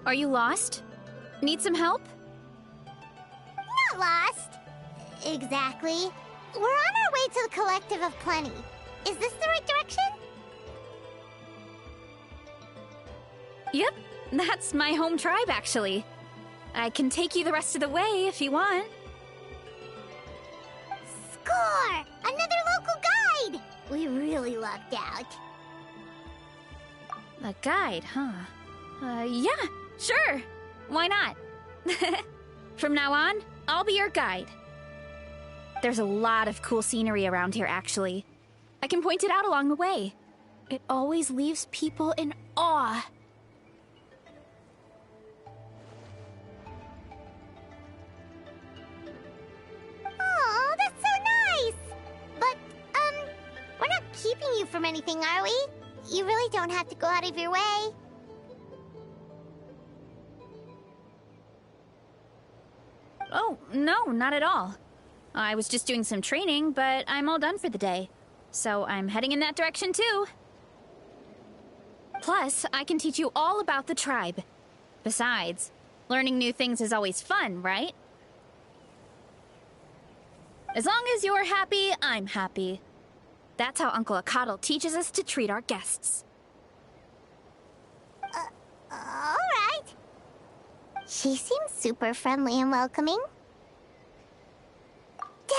Are you lost? Need some help? Not lost. Exactly. We're on our way to the Collective of Plenty. Is this the right direction? Yep, that's my home tribe, actually. I can take you the rest of the way if you want. Score! Another local guide! We really lucked out. A guide, huh? Yeah, sure. Why not? From now on, I'll be your guide. There's a lot of cool scenery around here, actually. I can point it out along the way. It always leaves people in awe. Oh, that's so nice! But, we're not keeping you from anything, are we? You really don't have to go out of your way. Oh, no, not at all. I was just doing some training, but I'm all done for the day. So I'm heading in that direction too. Plus, I can teach you all about the tribe. Besides, learning new things is always fun, right? As long as you're happy, I'm happy. That's how Uncle Akatl teaches us to treat our guests. Alright. She seems super friendly and welcoming.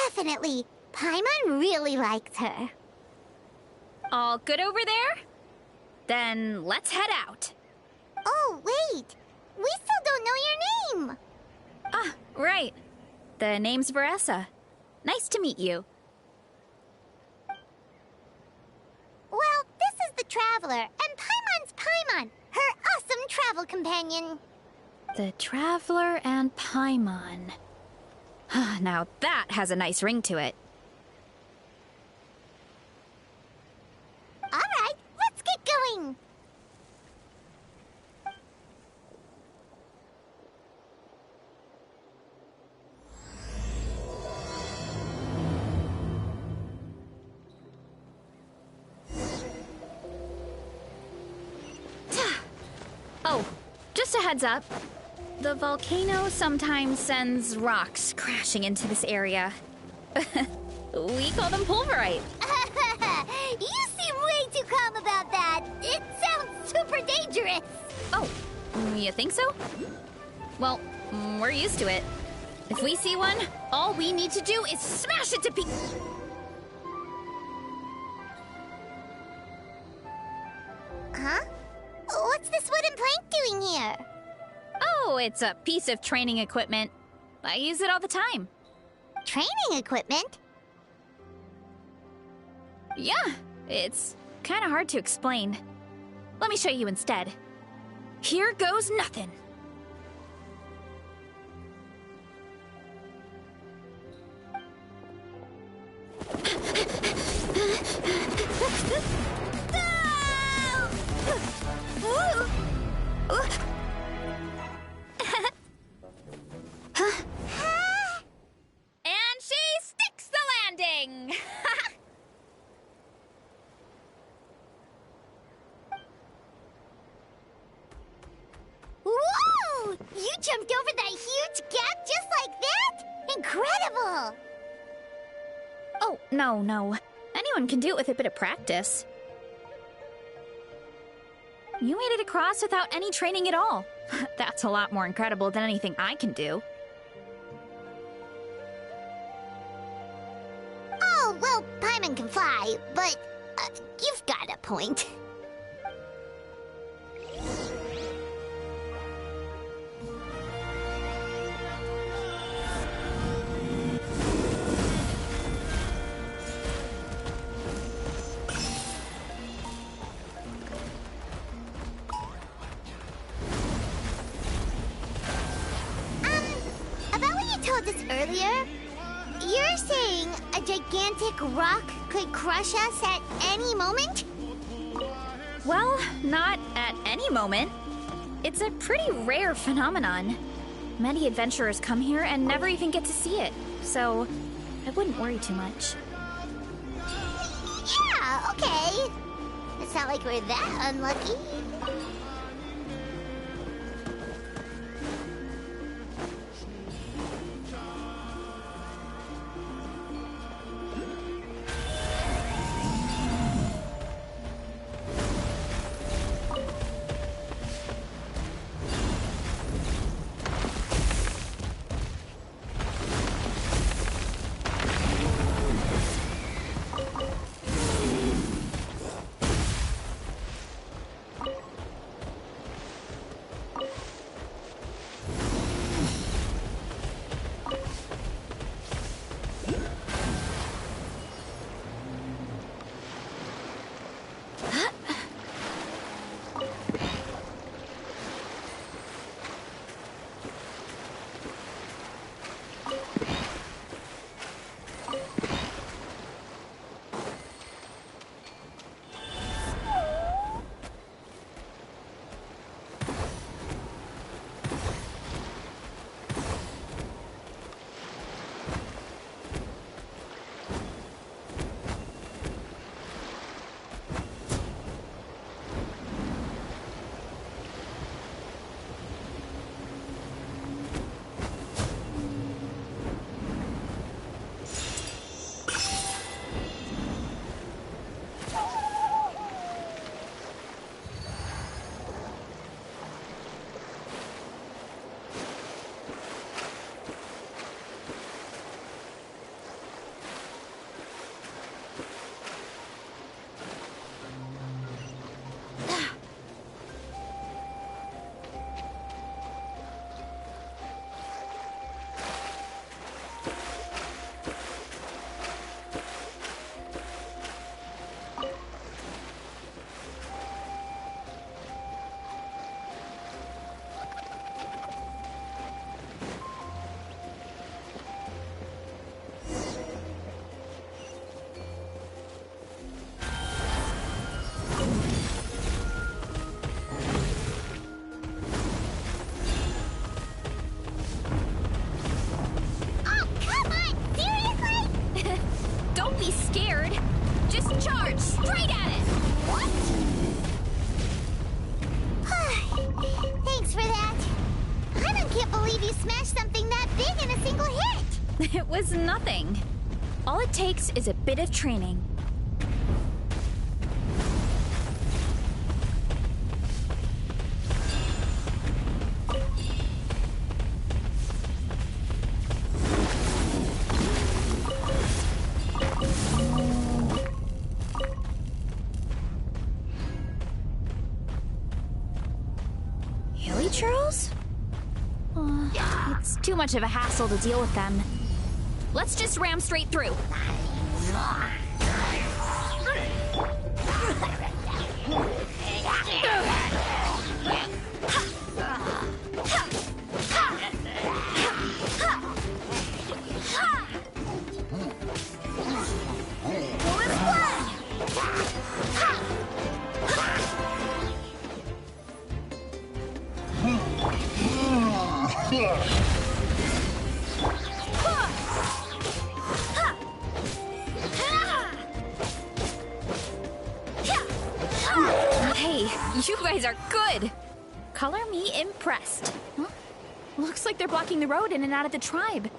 Definitely. Paimon really liked her. All good over there? Then let's head out. Oh, wait. We still don't know your name. Ah, right. The name's Varesa. Nice to meet you. Well, this is the Traveler, and Paimon's Paimon, her awesome travel companion. The Traveler and Paimon. Now that has a nice ring to it. Alright, let's get going. Oh, just a heads up. The volcano sometimes sends rocks crashing into this area. We call them pulverite. You seem way too calm about that. It sounds super dangerous. Oh, you think so? Well, we're used to it. If we see one, all we need to do is smash it to pieces. Huh? What's this wooden plank doing here? Oh, it's a piece of training equipment. I use it all the time. Training equipment? Yeah, it's kind of hard to explain. Let me show you instead. Here goes nothing. And she sticks the landing! Whoa! You jumped over that huge gap just like that? Incredible! Oh, no. Anyone can do it with a bit of practice. You made it across without any training at all. That's a lot more incredible than anything I can do. Oh, well, Paimon can fly, but you've got a point. About what you told us earlier, you're saying a gigantic rock could crush us at any moment? Well, not at any moment. It's a pretty rare phenomenon. Many adventurers come here and never even get to see it, so I wouldn't worry too much. Yeah, okay. It's not like we're that unlucky. Don't be scared. Just charge straight at it. Thanks for that. I can't believe you smashed something that big in a single hit. It was nothing. All it takes is a bit of training. Churls? It's too much of a hassle to deal with them. Let's just ram straight through. Hey, you guys are good. Color me impressed. Huh? Looks like they're blocking the road in and out of the tribe.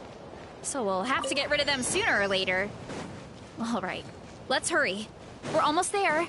So we'll have to get rid of them sooner or later. All right, let's hurry. We're almost there.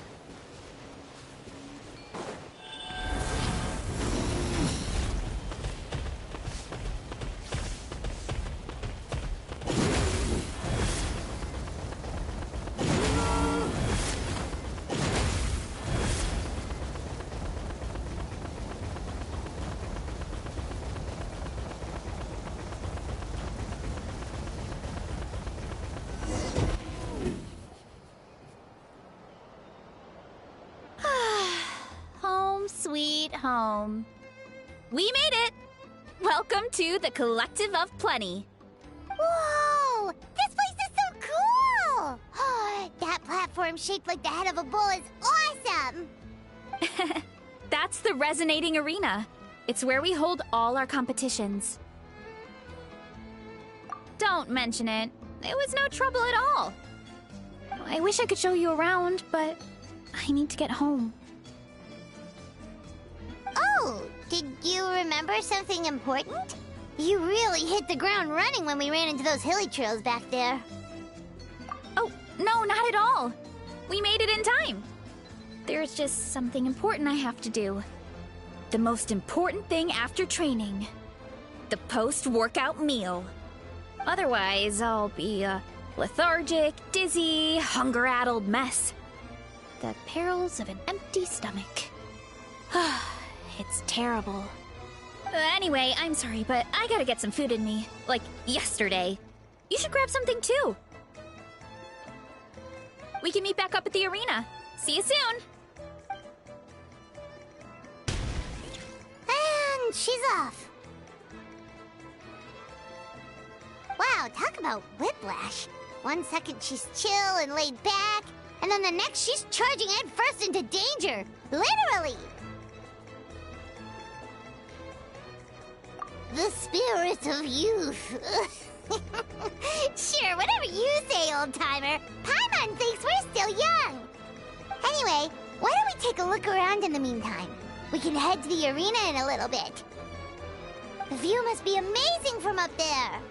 Sweet home. We made it! Welcome to the Collective of Plenty. Whoa! This place is so cool! That platform shaped like the head of a bull is awesome! That's the Resonating Arena. It's where we hold all our competitions. Don't mention it. It was no trouble at all. I wish I could show you around, but I need to get home. Oh, did you remember something important? You really hit the ground running when we ran into those hilly trails back there. Oh, no, not at all. We made it in time. There's just something important I have to do. The most important thing after training. The post-workout meal. Otherwise, I'll be a lethargic, dizzy, hunger-addled mess. The perils of an empty stomach. It's terrible. Anyway, I'm sorry, but I gotta get some food in me. Like, yesterday. You should grab something, too. We can meet back up at the arena. See you soon! And she's off. Wow, talk about whiplash. 1 second she's chill and laid back, and then the next she's charging headfirst into danger. Literally! The spirit of youth. Sure, whatever you say, old-timer. Paimon thinks we're still young. Anyway, why don't we take a look around in the meantime? We can head to the arena in a little bit. The view must be amazing from up there.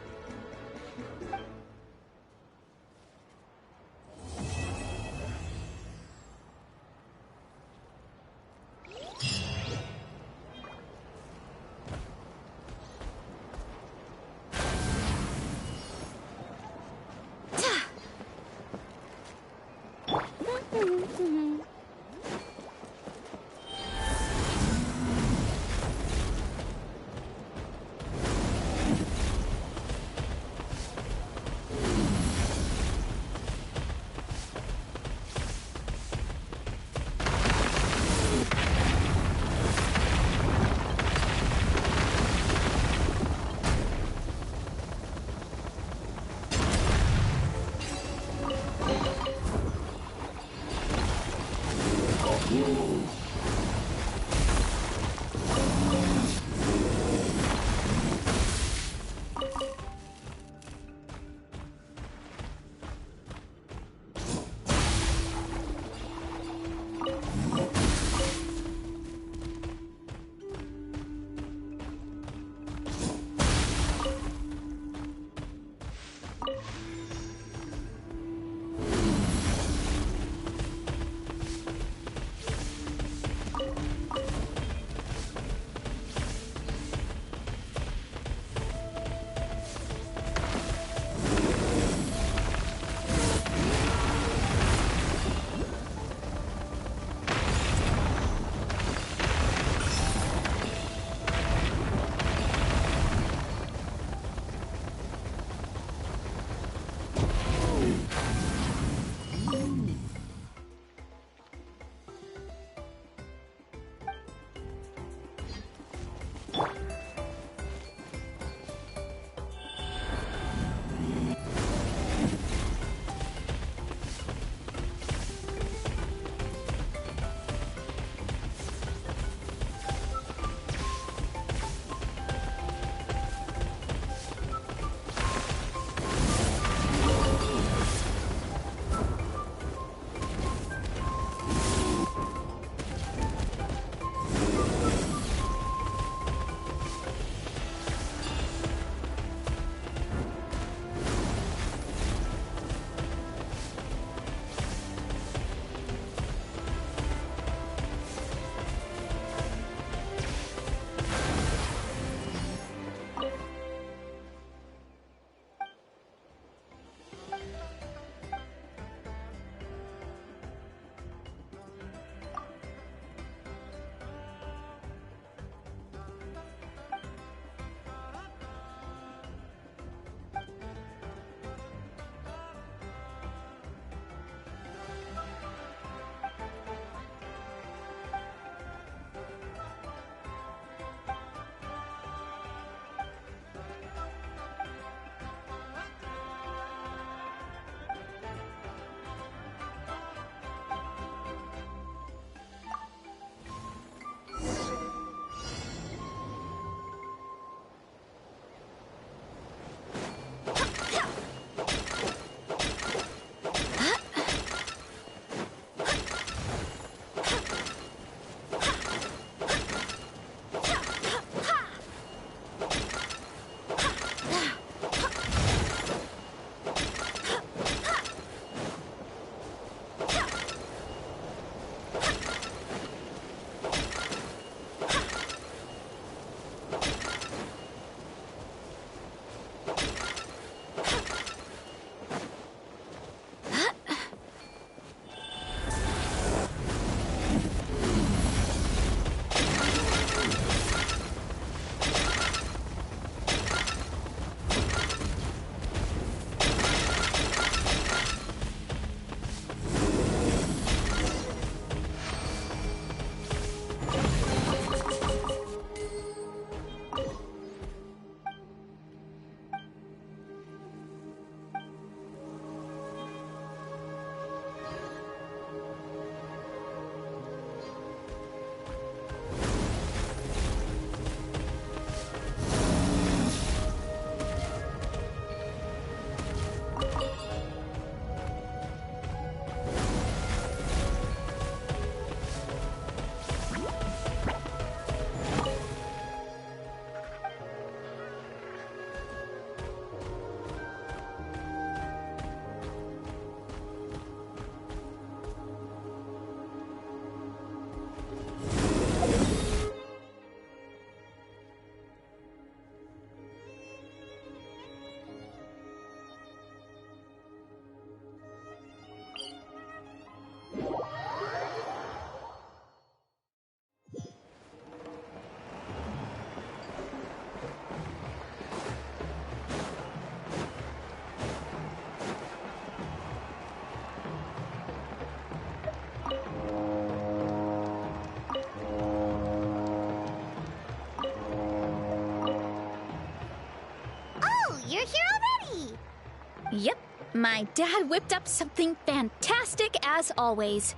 My dad whipped up something fantastic as always.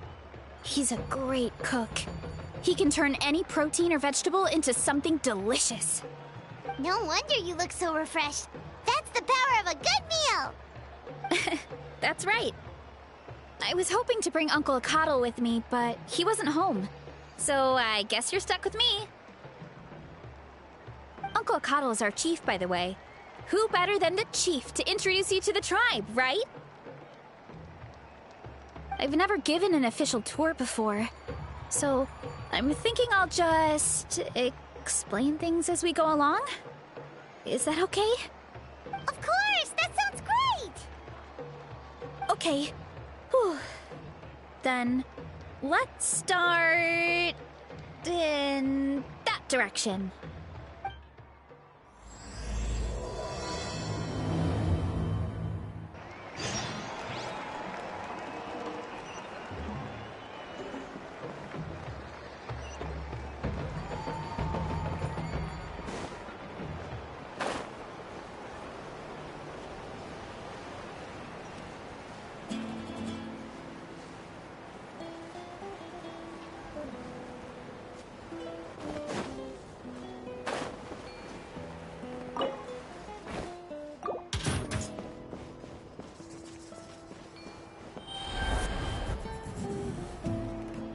He's a great cook. He can turn any protein or vegetable into something delicious. No wonder you look so refreshed. That's the power of a good meal! That's right. I was hoping to bring Uncle Akatl with me, but he wasn't home. So I guess you're stuck with me. Uncle Akatl is our chief, by the way. Who better than the chief to introduce you to the tribe, right? I've never given an official tour before, so I'm thinking I'll just explain things as we go along. Is that okay? Of course! That sounds great! Okay. Whew. Then let's start in that direction.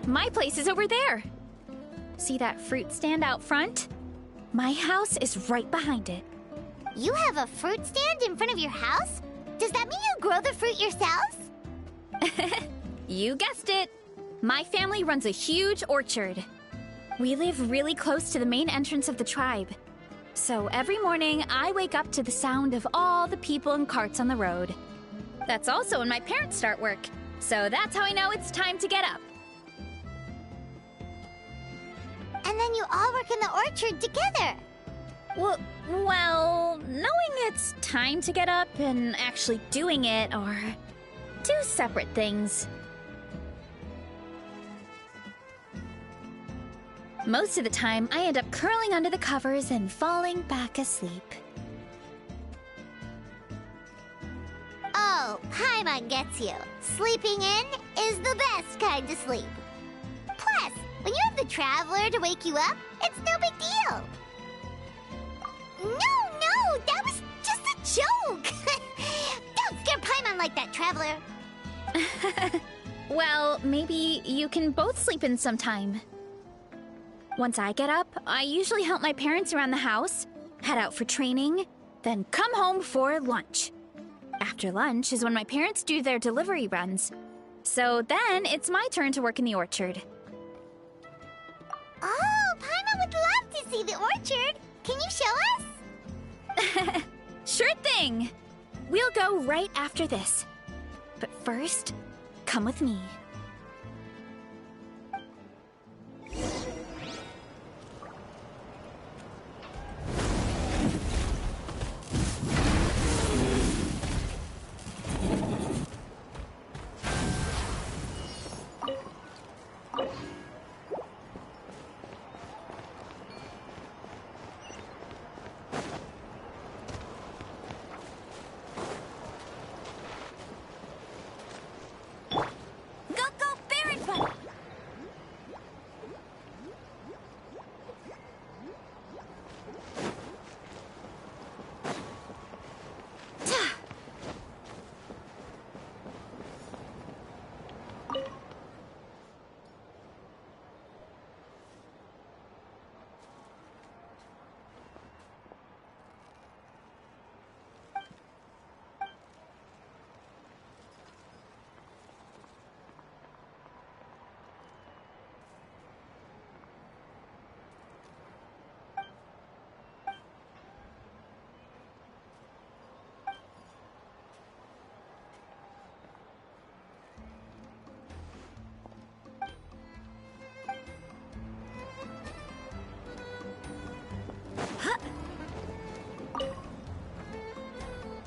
My place is over there. See that fruit stand out front? My house is right behind it. You have a fruit stand in front of your house? Does that mean you grow the fruit yourselves? You guessed it. My family runs a huge orchard. We live really close to the main entrance of the tribe. So every morning, I wake up to the sound of all the people and carts on the road. That's also when my parents start work. So that's how I know it's time to get up. And then you all work in the orchard together. Well, knowing it's time to get up and actually doing it are two separate things. Most of the time, I end up curling under the covers and falling back asleep. Oh, Paimon gets you. Sleeping in is the best kind of sleep. Plus, when you have the Traveler to wake you up, it's no big deal. No, that was just a joke. Don't scare Paimon like that, Traveler. Well, maybe you can both sleep in sometime. Once I get up, I usually help my parents around the house, head out for training, then come home for lunch. After lunch is when my parents do their delivery runs. So then it's my turn to work in the orchard. Oh, Paimon would love to see the orchard. Can you show us? Sure thing! We'll go right after this. But first, come with me.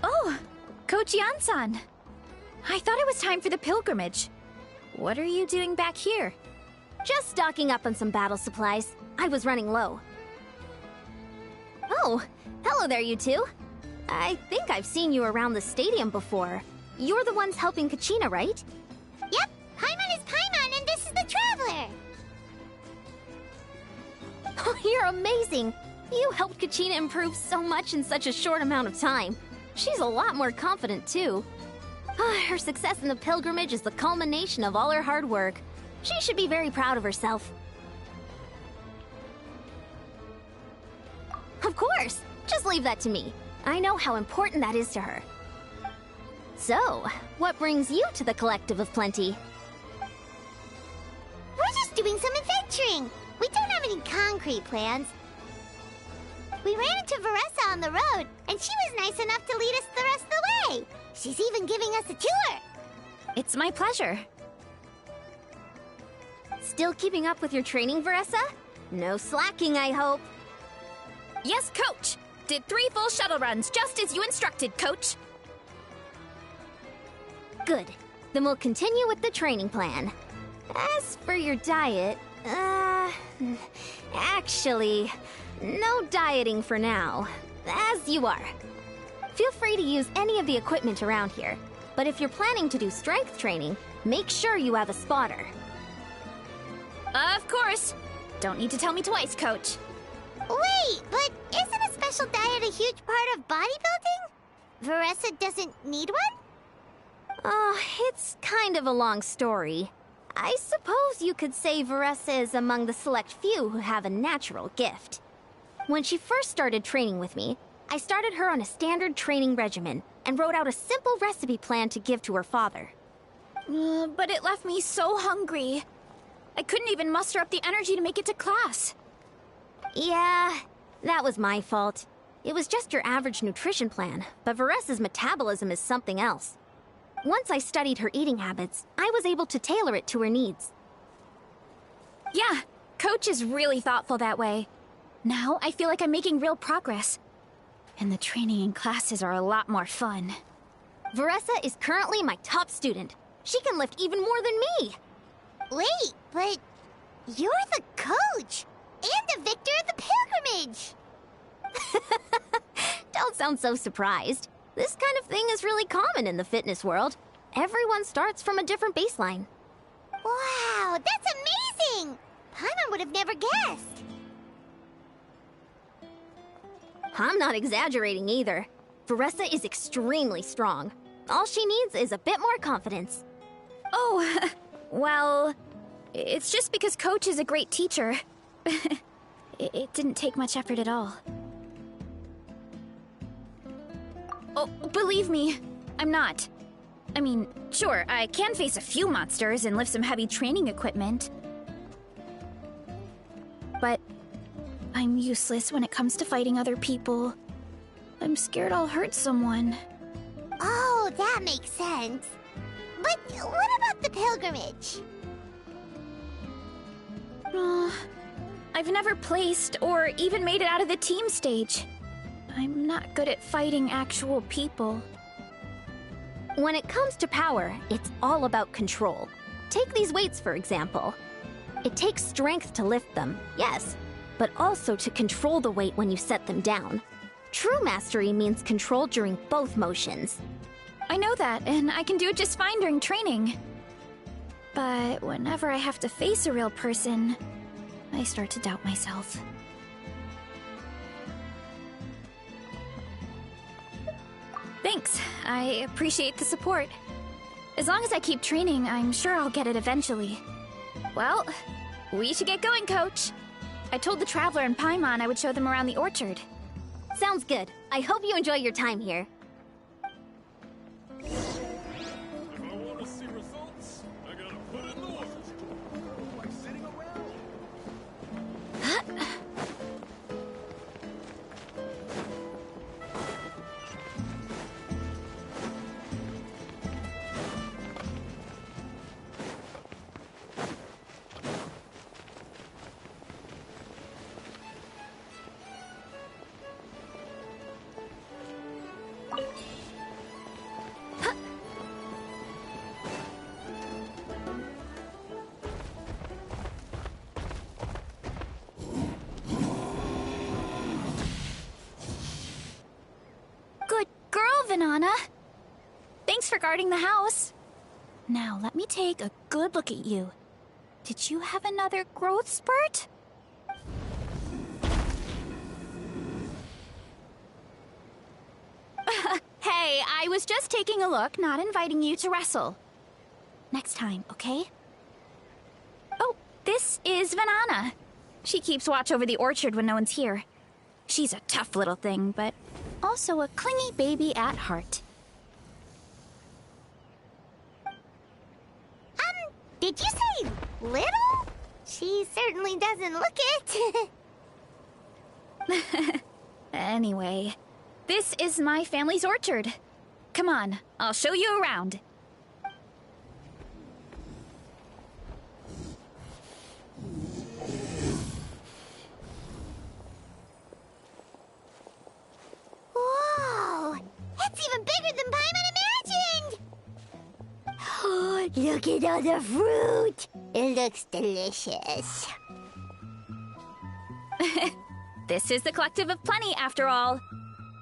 Oh, Kochian-san. I thought it was time for the pilgrimage. What are you doing back here? Just stocking up on some battle supplies. I was running low. Oh, hello there, you two. I think I've seen you around the stadium before. you're the ones helping Kachina, right? Yep, Paimon is Paimon and this is the Traveler! You're amazing! You helped Kachina improve so much in such a short amount of time. She's a lot more confident, too. Her success in the pilgrimage is the culmination of all her hard work. She should be very proud of herself. Of course! Just leave that to me. I know how important that is to her. So, what brings you to the Collective of Plenty? We're just doing some adventuring. We don't have any concrete plans. We ran into Varesa on the road, and she was nice enough to lead us the rest of the way. She's even giving us a tour. It's my pleasure. Still keeping up with your training, Varesa? No slacking, I hope. Yes, Coach! Did 3 full shuttle runs, just as you instructed, Coach. Good. Then we'll continue with the training plan. As for your diet, actually, no dieting for now. As you are. Feel free to use any of the equipment around here. But if you're planning to do strength training, make sure you have a spotter. Of course. Don't need to tell me twice, Coach. Wait, but isn't a special diet a huge part of bodybuilding? Varesa doesn't need one? Oh, it's kind of a long story. I suppose you could say Varesa is among the select few who have a natural gift. When she first started training with me, I started her on a standard training regimen and wrote out a simple recipe plan to give to her father. But it left me so hungry. I couldn't even muster up the energy to make it to class. Yeah, that was my fault. It was just your average nutrition plan, but Varesa's metabolism is something else. Once I studied her eating habits, I was able to tailor it to her needs. Yeah, Coach is really thoughtful that way. Now I feel like I'm making real progress. And the training and classes are a lot more fun. Varesa is currently my top student. She can lift even more than me. Wait, but you're the coach and the victor of the pilgrimage. Don't sound so surprised. This kind of thing is really common in the fitness world. Everyone starts from a different baseline. Wow, that's amazing! Paimon would have never guessed. I'm not exaggerating either. Varesa is extremely strong. All she needs is a bit more confidence. Oh, well, it's just because Coach is a great teacher. It didn't take much effort at all. Oh, believe me, I'm not. I mean, sure, I can face a few monsters and lift some heavy training equipment. But I'm useless when it comes to fighting other people. I'm scared I'll hurt someone. Oh, that makes sense. But what about the pilgrimage? I've never placed or even made it out of the team stage. I'm not good at fighting actual people. When it comes to power, it's all about control. Take these weights, for example. It takes strength to lift them, yes, but also to control the weight when you set them down. True mastery means control during both motions. I know that, and I can do it just fine during training. But whenever I have to face a real person, I start to doubt myself. Thanks. I appreciate the support. As long as I keep training, I'm sure I'll get it eventually. Well, we should get going, Coach. I told the Traveler and Paimon I would show them around the orchard. Sounds good. I hope you enjoy your time here. If I want to see results, I gotta put in the work. Like sitting around. Good girl, Vanana. Thanks for guarding the house. Now, let me take a good look at you. Did you have another growth spurt? Hey, I was just taking a look, not inviting you to wrestle. Next time, okay? Oh, this is Vanana. She keeps watch over the orchard when no one's here. She's a tough little thing, but also a clingy baby at heart. Did you say little? She certainly doesn't look it. Anyway, this is my family's orchard. Come on, I'll show you around. Whoa! It's even bigger than Paimon imagined! Oh, look at all the fruit! It looks delicious. This is the Collective of Plenty, after all.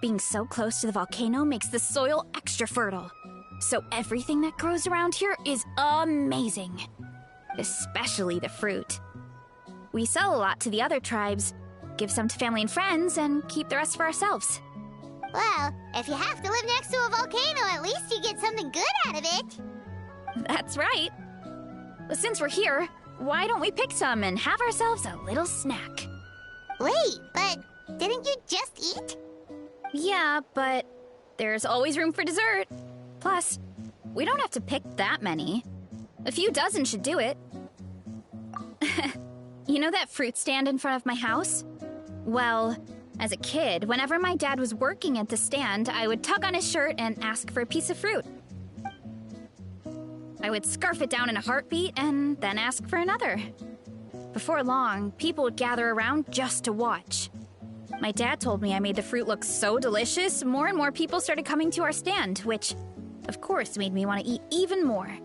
Being so close to the volcano makes the soil extra fertile. So everything that grows around here is amazing. Especially the fruit. We sell a lot to the other tribes, give some to family and friends, and keep the rest for ourselves. Well, if you have to live next to a volcano, at least you get something good out of it. That's right. Since we're here, why don't we pick some and have ourselves a little snack? Wait, but didn't you just eat? Yeah, but there's always room for dessert. Plus, we don't have to pick that many. A few dozen should do it. You know that fruit stand in front of my house? Well, as a kid, whenever my dad was working at the stand, I would tug on his shirt and ask for a piece of fruit. I would scarf it down in a heartbeat and then ask for another. Before long, people would gather around just to watch. My dad told me I made the fruit look so delicious, more and more people started coming to our stand, which, of course, made me want to eat even more.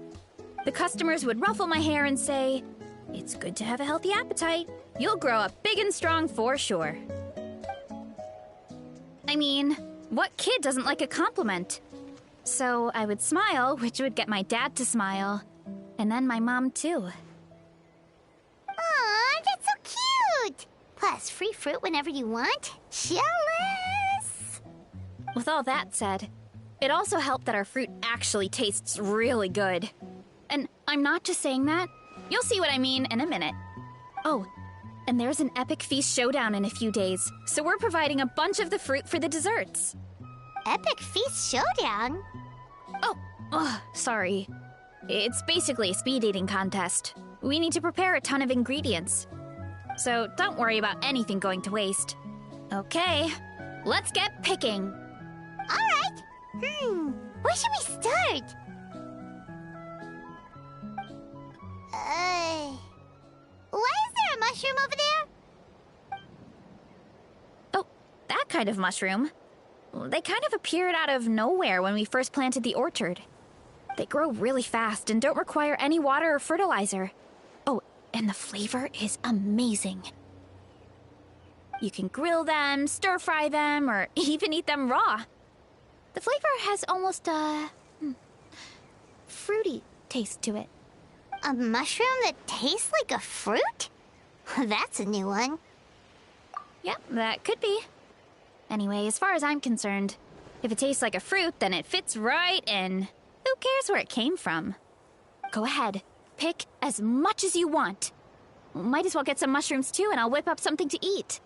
The customers would ruffle my hair and say, "It's good to have a healthy appetite. You'll grow up big and strong for sure." I mean, what kid doesn't like a compliment? So I would smile, which would get my dad to smile. And then my mom, too. Aw, that's so cute! Plus, free fruit whenever you want. Jealous! With all that said, it also helped that our fruit actually tastes really good. And I'm not just saying that. You'll see what I mean in a minute. Oh, and there's an epic feast showdown in a few days, so we're providing a bunch of the fruit for the desserts. Epic Feast Showdown? Oh, sorry. It's basically a speed eating contest. We need to prepare a ton of ingredients. So don't worry about anything going to waste. Okay, let's get picking. Alright. Where should we start? Why is there a mushroom over there? Oh, that kind of mushroom. They kind of appeared out of nowhere when we first planted the orchard. They grow really fast and don't require any water or fertilizer. Oh, and the flavor is amazing. You can grill them, stir-fry them, or even eat them raw. The flavor has almost a fruity taste to it. A mushroom that tastes like a fruit? That's a new one. Yep, that could be. Anyway, as far as I'm concerned, if it tastes like a fruit, then it fits right in. Who cares where it came from? Go ahead, pick as much as you want. Might as well get some mushrooms too, and I'll whip up something to eat.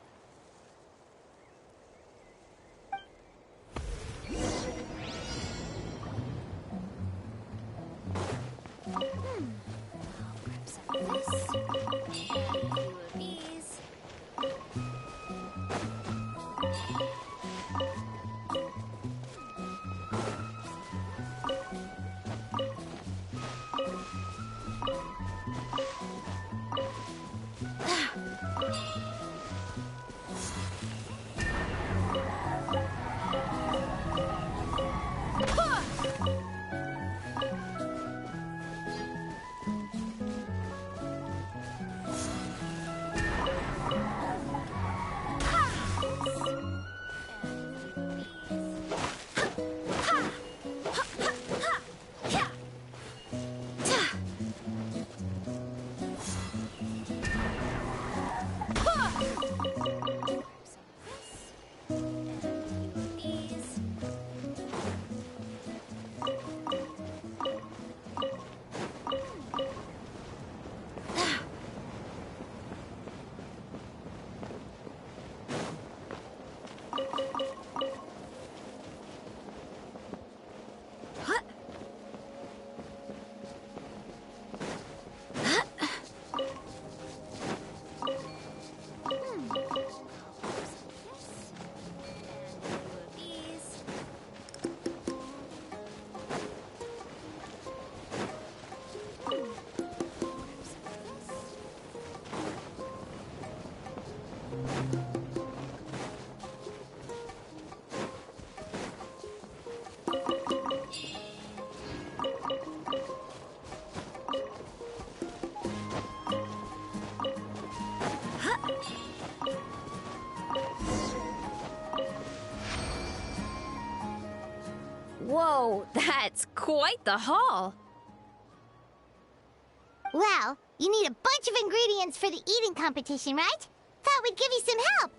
That's quite the haul. Well, you need a bunch of ingredients for the eating competition, right? Thought we'd give you some help.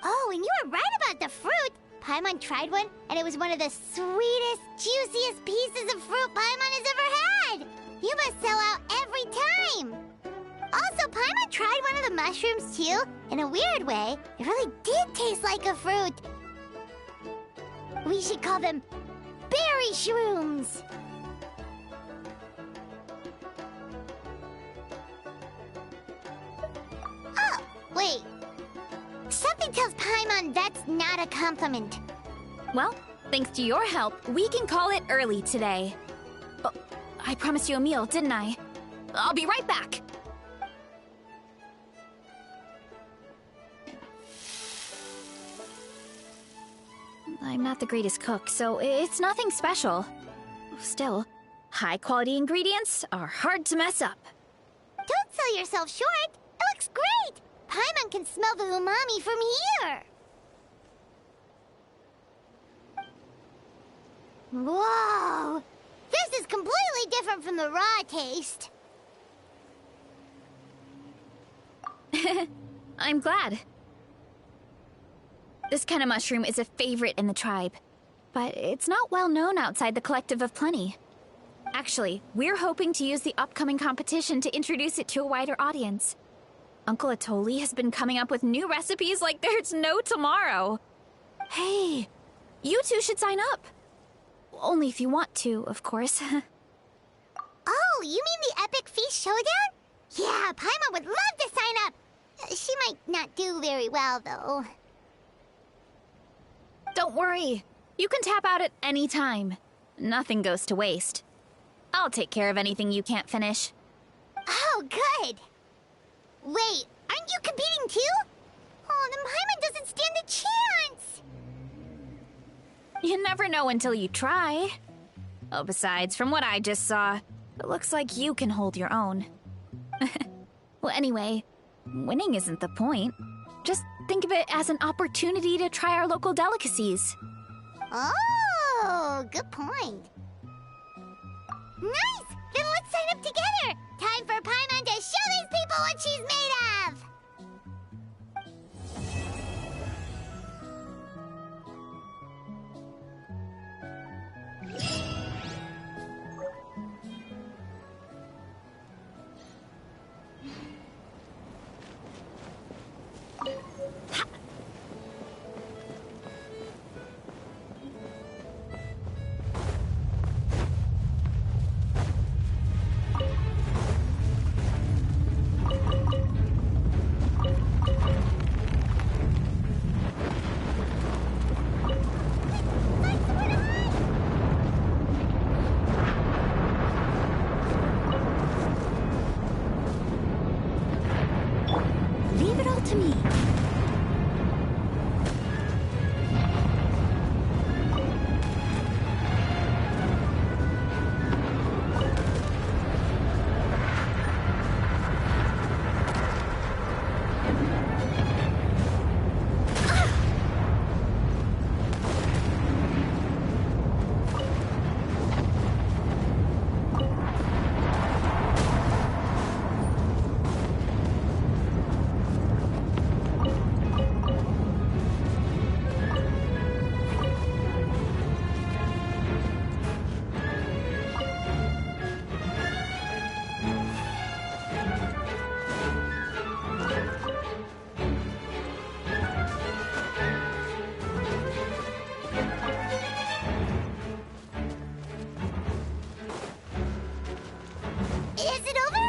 Oh, and you were right about the fruit. Paimon tried one, and it was one of the sweetest, juiciest pieces of fruit Paimon has ever had. You must sell out every time. Also, Paimon tried one of the mushrooms, too. In a weird way, it really did taste like a fruit. We should call them berry shrooms. Oh, wait. Something tells Paimon that's not a compliment. Well, thanks to your help, we can call it early today. Oh, I promised you a meal, didn't I? I'll be right back. I'm not the greatest cook, so it's nothing special. Still, high-quality ingredients are hard to mess up. Don't sell yourself short. It looks great. Paimon can smell the umami from here. Whoa! This is completely different from the raw taste. I'm glad. This kind of mushroom is a favorite in the tribe, but it's not well known outside the Collective of Plenty. Actually, we're hoping to use the upcoming competition to introduce it to a wider audience. Uncle Atoli has been coming up with new recipes like there's no tomorrow. Hey, you two should sign up. Only if you want to, of course. Oh, you mean the Epic Feast Showdown? Yeah, Paimon would love to sign up. She might not do very well, though. Don't worry. You can tap out at any time. Nothing goes to waste. I'll take care of anything you can't finish. Oh, good. Wait, aren't you competing too? Oh, then Paimon doesn't stand a chance. You never know until you try. Oh, besides, from what I just saw, it looks like you can hold your own. Well, anyway, winning isn't the point. Just think of it as an opportunity to try our local delicacies. Oh, good point. Nice! Then let's sign up together! Time for Paimon to show these people what she's made of! Leave it all to me. Is it over?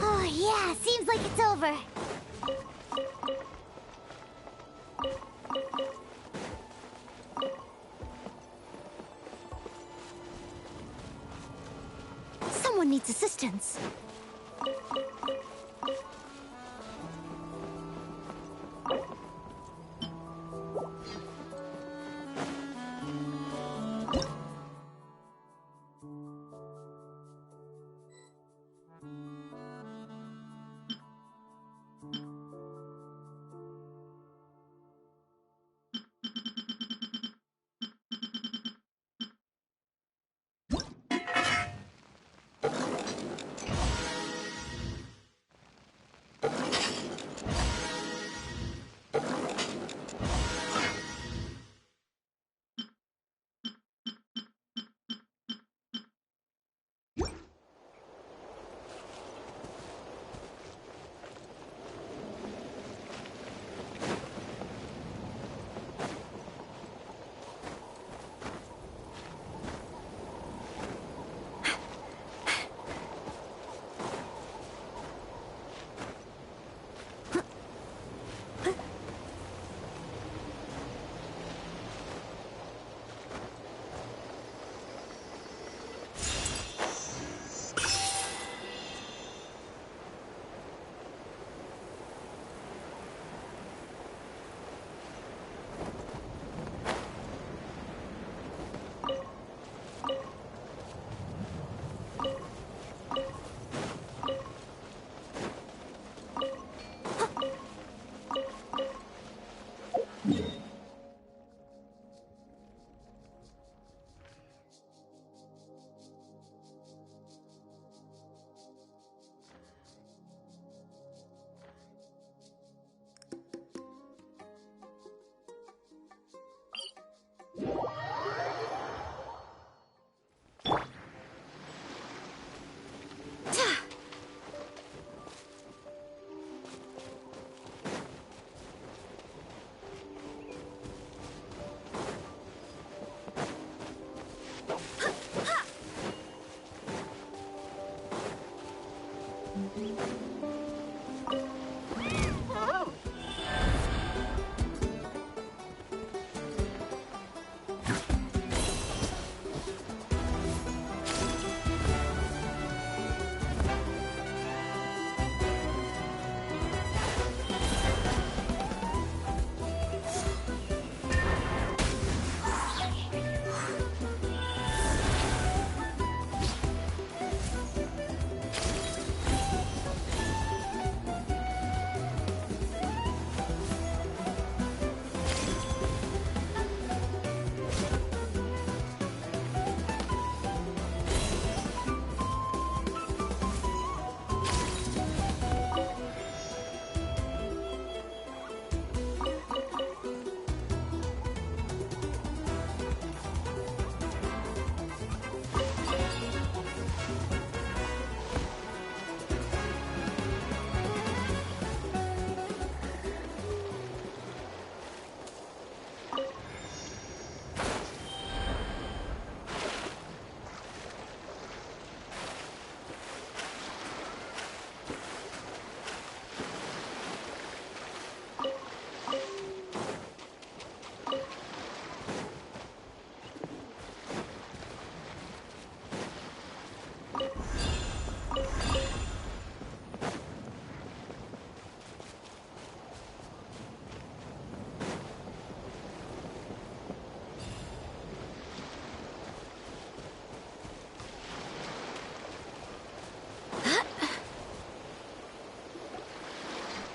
Oh, yeah, seems like it's over. Someone needs assistance.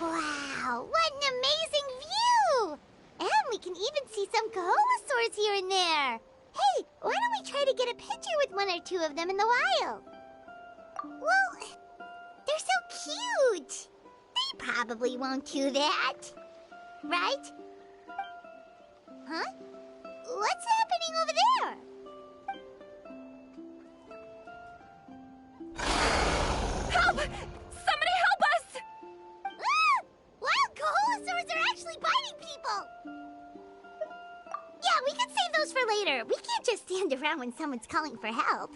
Wow, what an amazing view! And we can even see some Kaholosaurs here and there. Hey, why don't we try to get a picture with one or two of them in the wild? Well, they're so cute. They probably won't do that. Right? Huh? What's happening over there? Help! Somebody help us! Ah! Wild Kaholosaurs are actually biting people! Yeah, we can save those for later. We can't just stand around when someone's calling for help.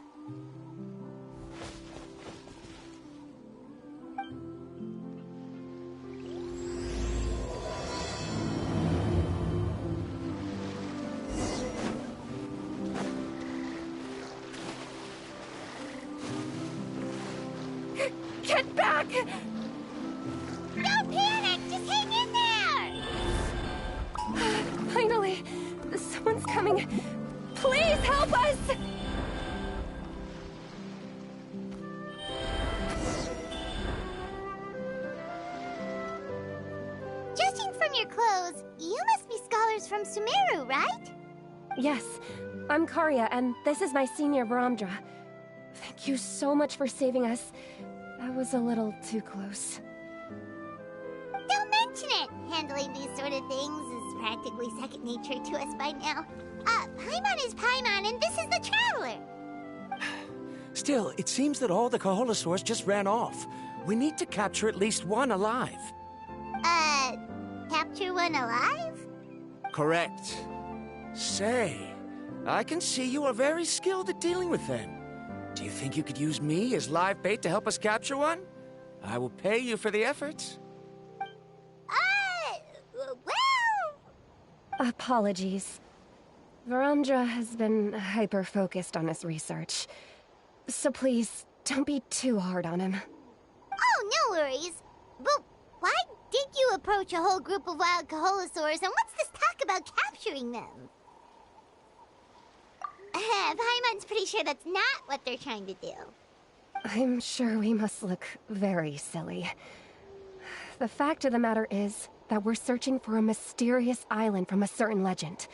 Get back! Don't panic! Just hang in there! Finally, someone's coming. Please help us! Judging from your clothes, you must be scholars from Sumeru, right? Yes, I'm Karya, and this is my senior Varamdra. Thank you so much for saving us. That was a little too close. Don't mention it! Handling these sort of things is practically second nature to us by now. Paimon is Paimon, and this is the Traveler! Still, it seems that all the Kaholosaurs just ran off. We need to capture at least one alive. Capture one alive? Correct. Say, I can see you are very skilled at dealing with them. Do you think you could use me as live bait to help us capture one? I will pay you for the effort. Well... Apologies. Varamdra has been hyper-focused on his research. So please, don't be too hard on him. Oh, no worries. But why did you approach a whole group of wild Kaholosaurs, and what's this talk about capturing them? Paimon's pretty sure that's not what they're trying to do. I'm sure we must look very silly. The fact of the matter is that we're searching for a mysterious island from a certain legend.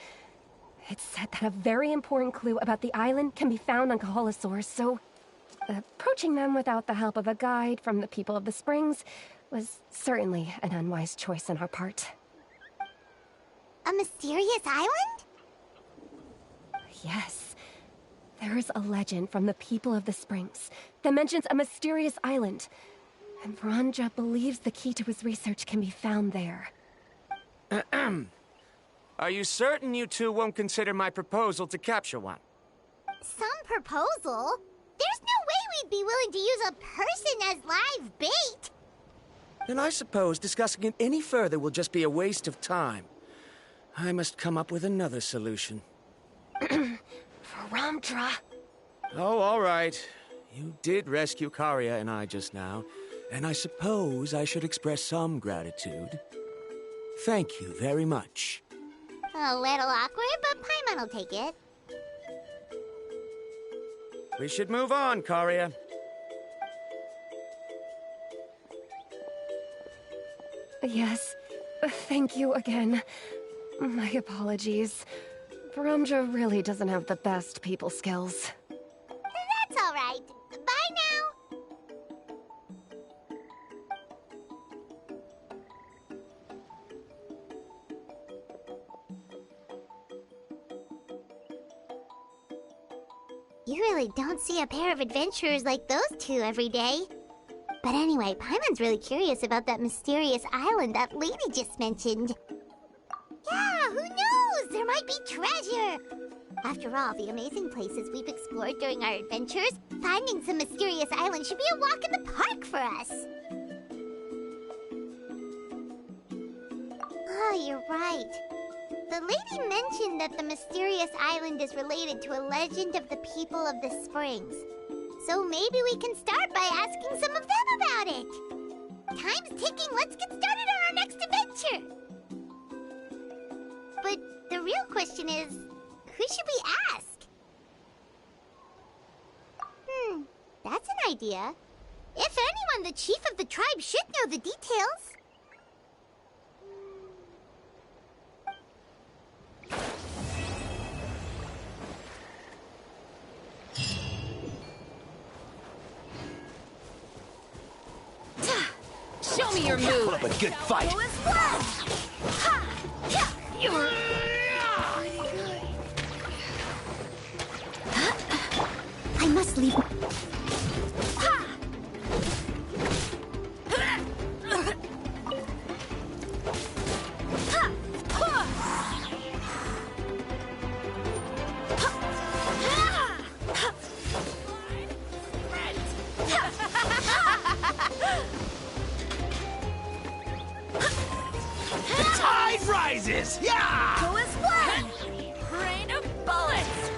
It's said that a very important clue about the island can be found on Kaholosaurs, so approaching them without the help of a guide from the people of the Springs was certainly an unwise choice on our part. A mysterious island? Yes. There is a legend from the people of the Springs that mentions a mysterious island, and Varamdra believes the key to his research can be found there. Are you certain you two won't consider my proposal to capture one? Some proposal? There's no way we'd be willing plan to use a person as live bait. Then I suppose discussing it any further will just be a waste of time. I must come up with another solution. Ramdra. Oh, all right. You did rescue Karia and I just now, and I suppose I should express some gratitude. Thank you very much. A little awkward, but Paimon will take it. We should move on, Karia. Yes, thank you again. My apologies. Ramdra really doesn't have the best people skills. That's all right. Bye now. You really don't see a pair of adventurers like those two every day. But anyway, Paimon's really curious about that mysterious island that lady just mentioned. Yeah, who knows? There might be treasure. After all, the amazing places we've explored during our adventures, finding some mysterious island should be a walk in the park for us. Oh, you're right. The lady mentioned that the mysterious island is related to a legend of the people of the springs. So maybe we can start by asking some of them about it. Time's ticking. Let's get started on our next adventure. But the real question is, who should we ask? That's an idea. If anyone, the chief of the tribe should know the details. Show me your move. Put up a good fight. You were... I must leave. The tide rises! Yeah! Go as planned! Rain of bullets!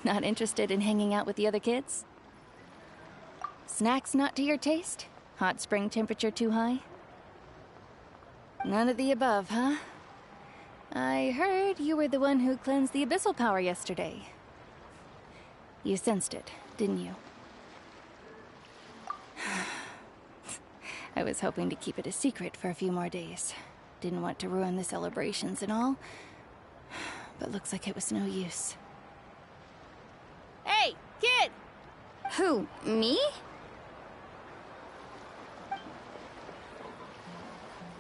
Not interested in hanging out with the other kids? Snacks not to your taste? Hot spring temperature too high? None of the above, huh? I heard you were the one who cleansed the abyssal power yesterday. You sensed it, didn't you? I was hoping to keep it a secret for a few more days. Didn't want to ruin the celebrations and all, but looks like it was no use. Hey, kid! Who, me?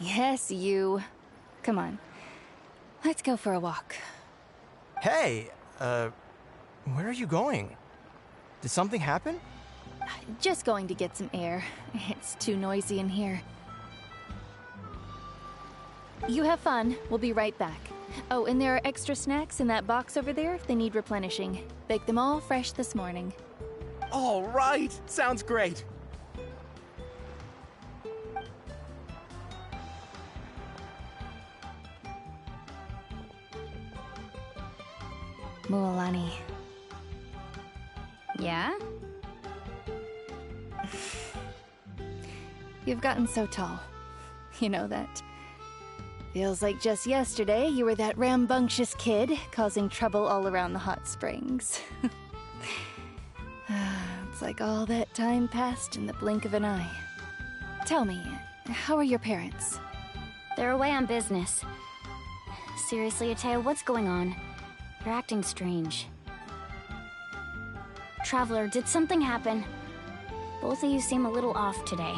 Yes, you. Come on. Let's go for a walk. Hey, where are you going? Did something happen? Just going to get some air. It's too noisy in here. You have fun. We'll be right back. Oh, and there are extra snacks in that box over there if they need replenishing. Baked them all fresh this morning. All right. Sounds great. Mualani. Yeah? You've gotten so tall. You know that. Feels like just yesterday you were that rambunctious kid causing trouble all around the hot springs. It's like all that time passed in the blink of an eye. Tell me, how are your parents? They're away on business. Seriously, Ateo, what's going on? You're acting strange. Traveler, did something happen? Both of you seem a little off today.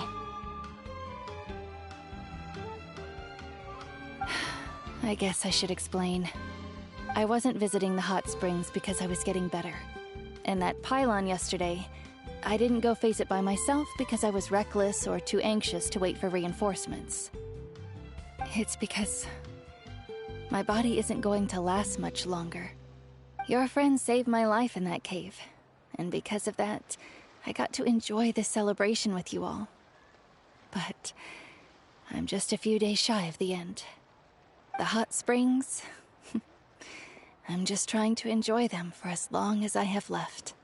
I guess I should explain. I wasn't visiting the hot springs because I was getting better. And that pylon yesterday, I didn't go face it by myself because I was reckless or too anxious to wait for reinforcements. It's because my body isn't going to last much longer. Your friend saved my life in that cave, and because of that, I got to enjoy this celebration with you all. But I'm just a few days shy of the end. The hot springs, I'm just trying to enjoy them for as long as I have left.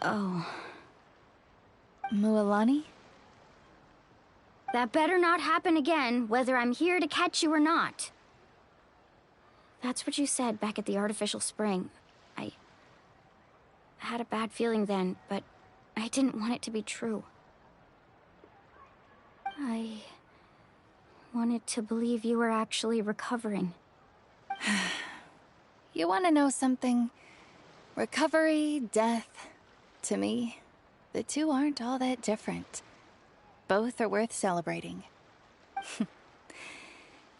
Oh. Mualani? That better not happen again, whether I'm here to catch you or not. That's what you said back at the artificial spring. I had a bad feeling then, but I didn't want it to be true. I wanted to believe you were actually recovering. You want to know something? Recovery, death, to me, the two aren't all that different. Both are worth celebrating.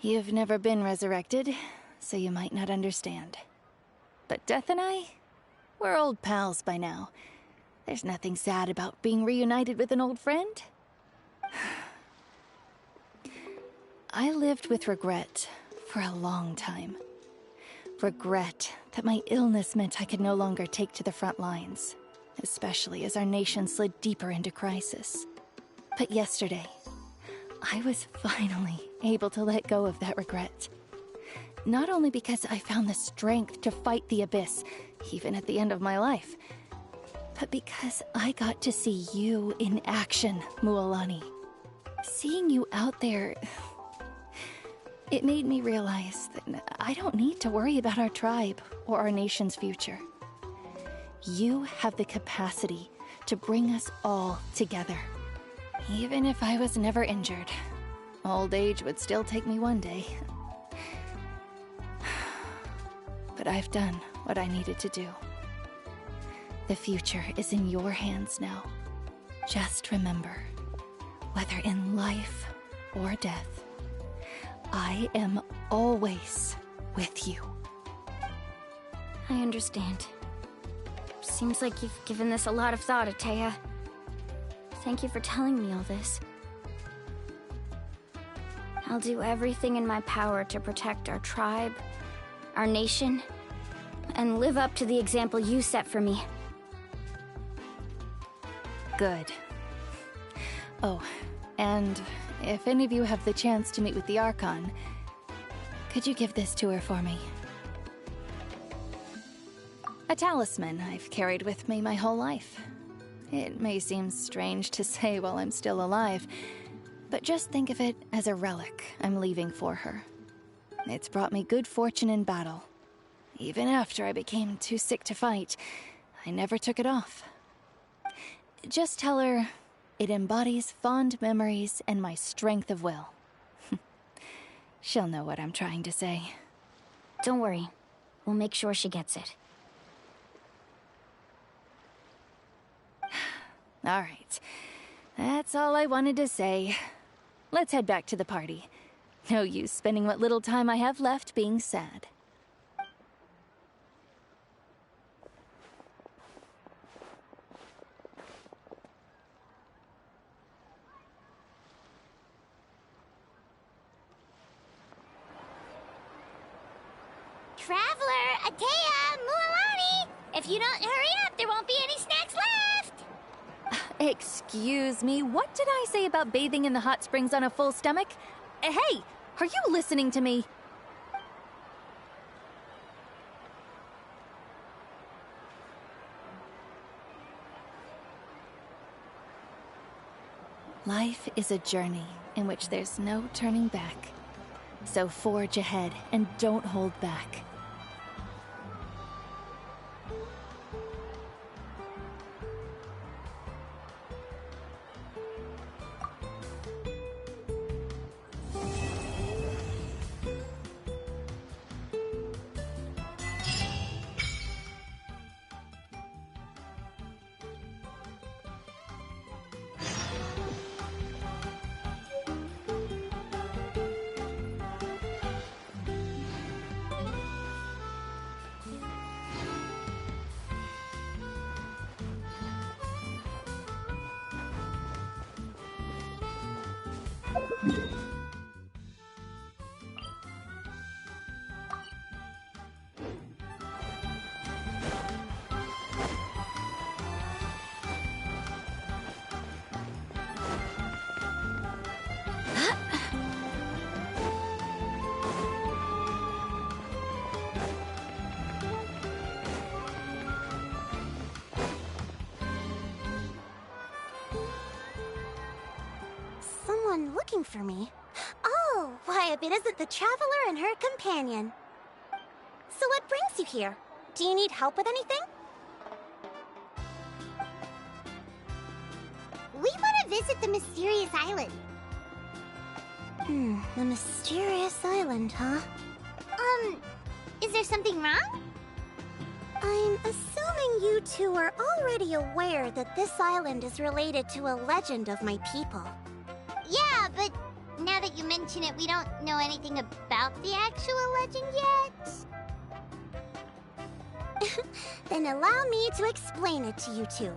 You've never been resurrected, so you might not understand. But Death and I, we're old pals by now. There's nothing sad about being reunited with an old friend. I lived with regret for a long time. Regret that my illness meant I could no longer take to the front lines, especially as our nation slid deeper into crisis. But yesterday, I was finally able to let go of that regret. Not only because I found the strength to fight the abyss, even at the end of my life, but because I got to see you in action, Mualani. Seeing you out there, it made me realize that I don't need to worry about our tribe or our nation's future. You have the capacity to bring us all together. Even if I was never injured, old age would still take me one day. But I've done what I needed to do. The future is in your hands now. Just remember, whether in life or death, I am always with you. I understand. Seems like you've given this a lot of thought, Atea. Thank you for telling me all this. I'll do everything in my power to protect our tribe, our nation, and live up to the example you set for me. Good. Oh, and if any of you have the chance to meet with the Archon, could you give this to her for me? A talisman I've carried with me my whole life. It may seem strange to say while I'm still alive, but just think of it as a relic I'm leaving for her. It's brought me good fortune in battle. Even after I became too sick to fight, I never took it off. Just tell her it embodies fond memories and my strength of will. She'll know what I'm trying to say. Don't worry. We'll make sure she gets it. All right. That's all I wanted to say. Let's head back to the party. No use spending what little time I have left being sad. Traveler, Atea, Mualani! If you don't hurry up, there won't be any snacks left! Excuse me, what did I say about bathing in the hot springs on a full stomach? Hey, are you listening to me? Life is a journey in which there's no turning back. So forge ahead and don't hold back. Someone looking for me? Oh, why, if it isn't the Traveler and her companion. So what brings you here? Do you need help with anything? We want to visit the mysterious island. The mysterious island, huh? Is there something wrong? I'm assuming you two are already aware that this island is related to a legend of my people. Yeah, but now that you mention it, we don't know anything about the actual legend yet. Then allow me to explain it to you two.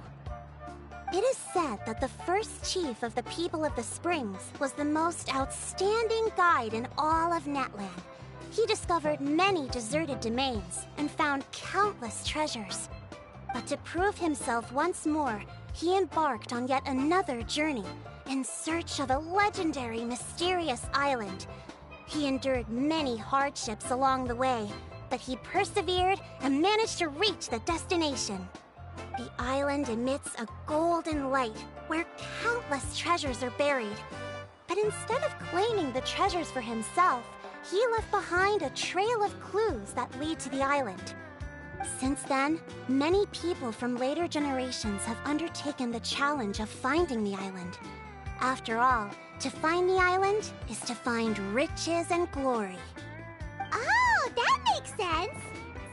It is said that the first chief of the people of the Springs was the most outstanding guide in all of Natland. He discovered many deserted domains and found countless treasures. But to prove himself once more, he embarked on yet another journey in search of a legendary, mysterious island. He endured many hardships along the way, but he persevered and managed to reach the destination. The island emits a golden light where countless treasures are buried. But instead of claiming the treasures for himself, he left behind a trail of clues that lead to the island. Since then, many people from later generations have undertaken the challenge of finding the island. After all, to find the island is to find riches and glory. Oh, that makes sense!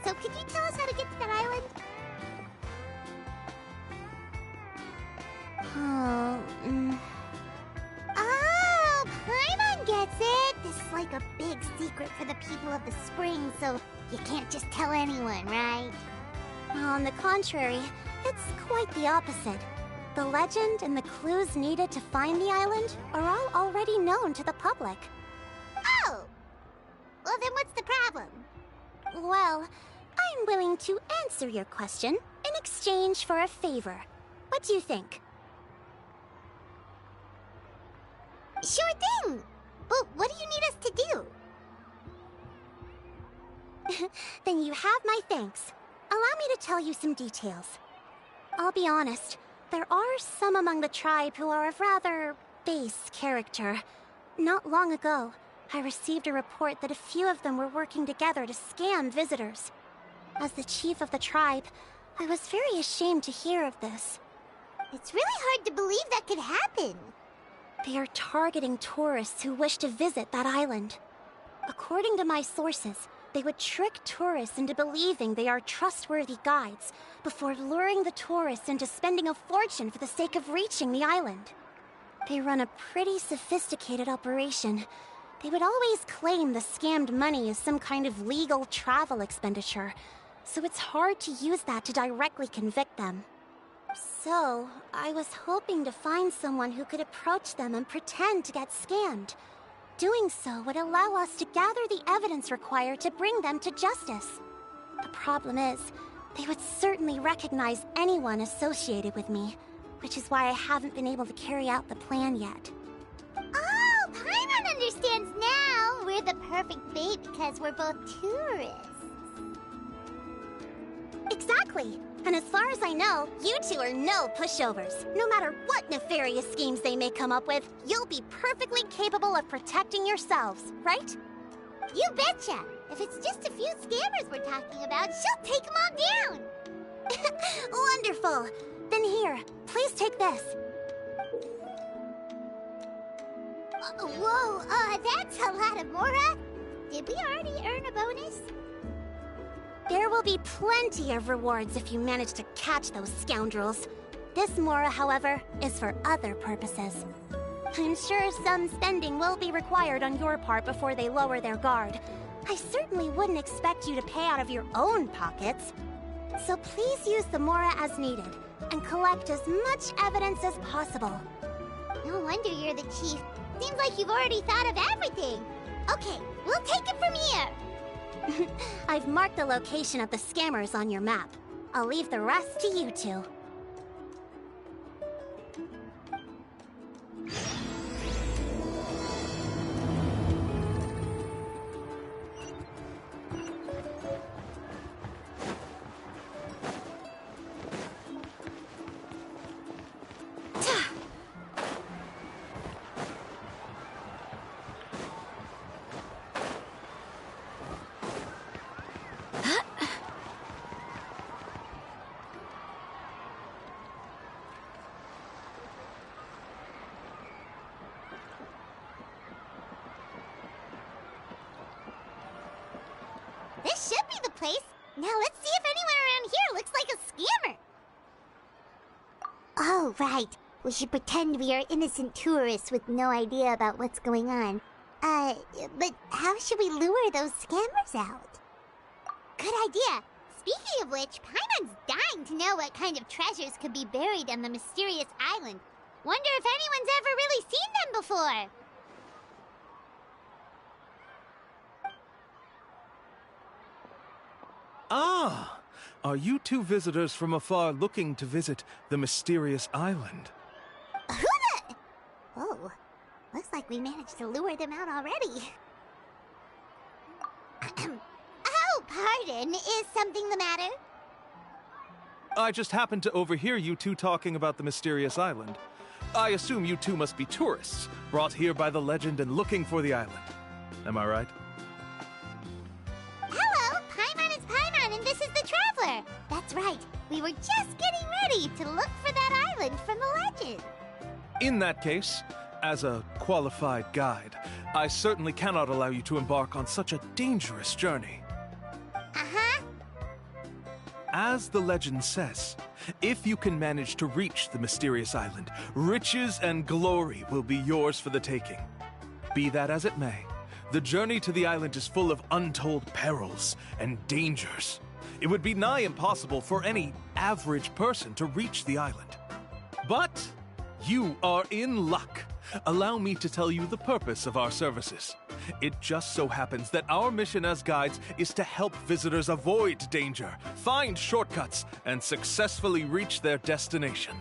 So could you tell us how to get to that island? Oh, Paimon gets it! This is like a big secret for the people of the spring, so you can't just tell anyone, right? On the contrary, it's quite the opposite. The legend and the clues needed to find the island are all already known to the public. Oh! Well, then what's the problem? Well, I'm willing to answer your question in exchange for a favor. What do you think? Sure thing! But what do you need us to do? Then you have my thanks. Allow me to tell you some details. I'll be honest, there are some among the tribe who are of rather base character. Not long ago, I received a report that a few of them were working together to scam visitors. As the chief of the tribe, I was very ashamed to hear of this. It's really hard to believe that could happen. They are targeting tourists who wish to visit that island. According to my sources, they would trick tourists into believing they are trustworthy guides before luring the tourists into spending a fortune for the sake of reaching the island. They run a pretty sophisticated operation. They would always claim the scammed money as some kind of legal travel expenditure, so it's hard to use that to directly convict them. So, I was hoping to find someone who could approach them and pretend to get scammed. Doing so would allow us to gather the evidence required to bring them to justice. The problem is, they would certainly recognize anyone associated with me, which is why I haven't been able to carry out the plan yet. Oh, Paimon understands now! We're the perfect bait because we're both tourists. Exactly! And as far as I know, you two are no pushovers. No matter what nefarious schemes they may come up with, you'll be perfectly capable of protecting yourselves, right? You betcha! If it's just a few scammers we're talking about, she'll take them all down! Wonderful! Then here, please take this. Whoa, that's a lot of Mora! Did we already earn a bonus? There will be plenty of rewards if you manage to catch those scoundrels. This Mora, however, is for other purposes. I'm sure some spending will be required on your part before they lower their guard. I certainly wouldn't expect you to pay out of your own pockets. So please use the Mora as needed, and collect as much evidence as possible. No wonder you're the chief. Seems like you've already thought of everything. Okay, we'll take it from here. I've marked the location of the scammers on your map. I'll leave the rest to you two. This should be the place. Now let's see if anyone around here looks like a scammer. Oh, right. We should pretend we are innocent tourists with no idea about what's going on. But how should we lure those scammers out? Good idea. Speaking of which, Paimon's dying to know what kind of treasures could be buried on the mysterious island. Wonder if anyone's ever really seen them before. Ah! Are you two visitors from afar looking to visit the mysterious island? Who the... Oh, looks like we managed to lure them out already. Oh, pardon. Is something the matter? I just happened to overhear you two talking about the mysterious island. I assume you two must be tourists, brought here by the legend and looking for the island. Am I right? Hello, Paimon is Paimon, and this is the Traveler. That's right. We were just getting ready to look for that island from the legend. In that case, as a qualified guide, I certainly cannot allow you to embark on such a dangerous journey. Uh-huh. As the legend says, if you can manage to reach the mysterious island, riches and glory will be yours for the taking. Be that as it may, the journey to the island is full of untold perils and dangers. It would be nigh impossible for any average person to reach the island. But you are in luck. Allow me to tell you the purpose of our services. It just so happens that our mission as guides is to help visitors avoid danger, find shortcuts, and successfully reach their destination.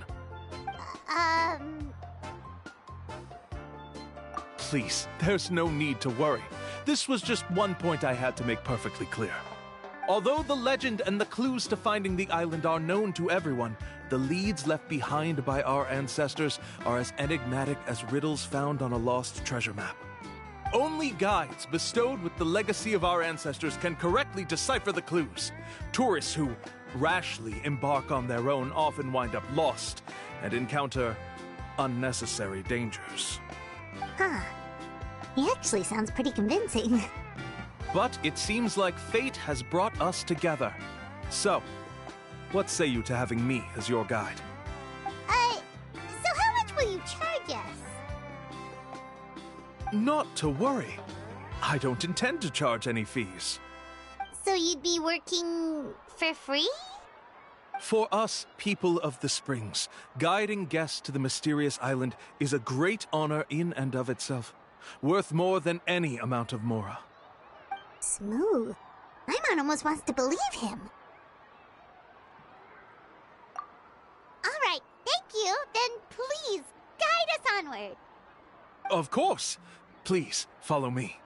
Please, there's no need to worry. This was just one point I had to make perfectly clear. Although the legend and the clues to finding the island are known to everyone, the leads left behind by our ancestors are as enigmatic as riddles found on a lost treasure map. Only guides bestowed with the legacy of our ancestors can correctly decipher the clues. Tourists who rashly embark on their own often wind up lost and encounter unnecessary dangers. Huh. He actually sounds pretty convincing. But it seems like fate has brought us together. So, what say you to having me as your guide? So how much will you charge us? Not to worry. I don't intend to charge any fees. So you'd be working for free? For us, people of the Springs, guiding guests to the mysterious island is a great honor in and of itself, worth more than any amount of mora. Smooth. Paimon almost wants to believe him. All right, thank you. Then please, guide us onward. Of course. Please, follow me.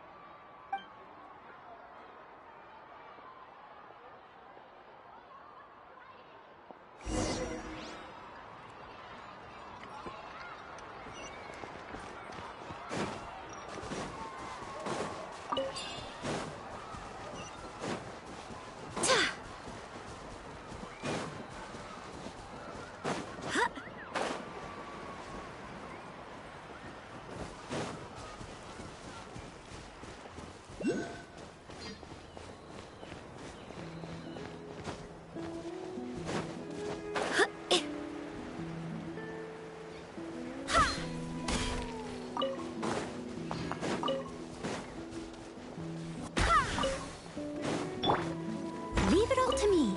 Leave it all to me.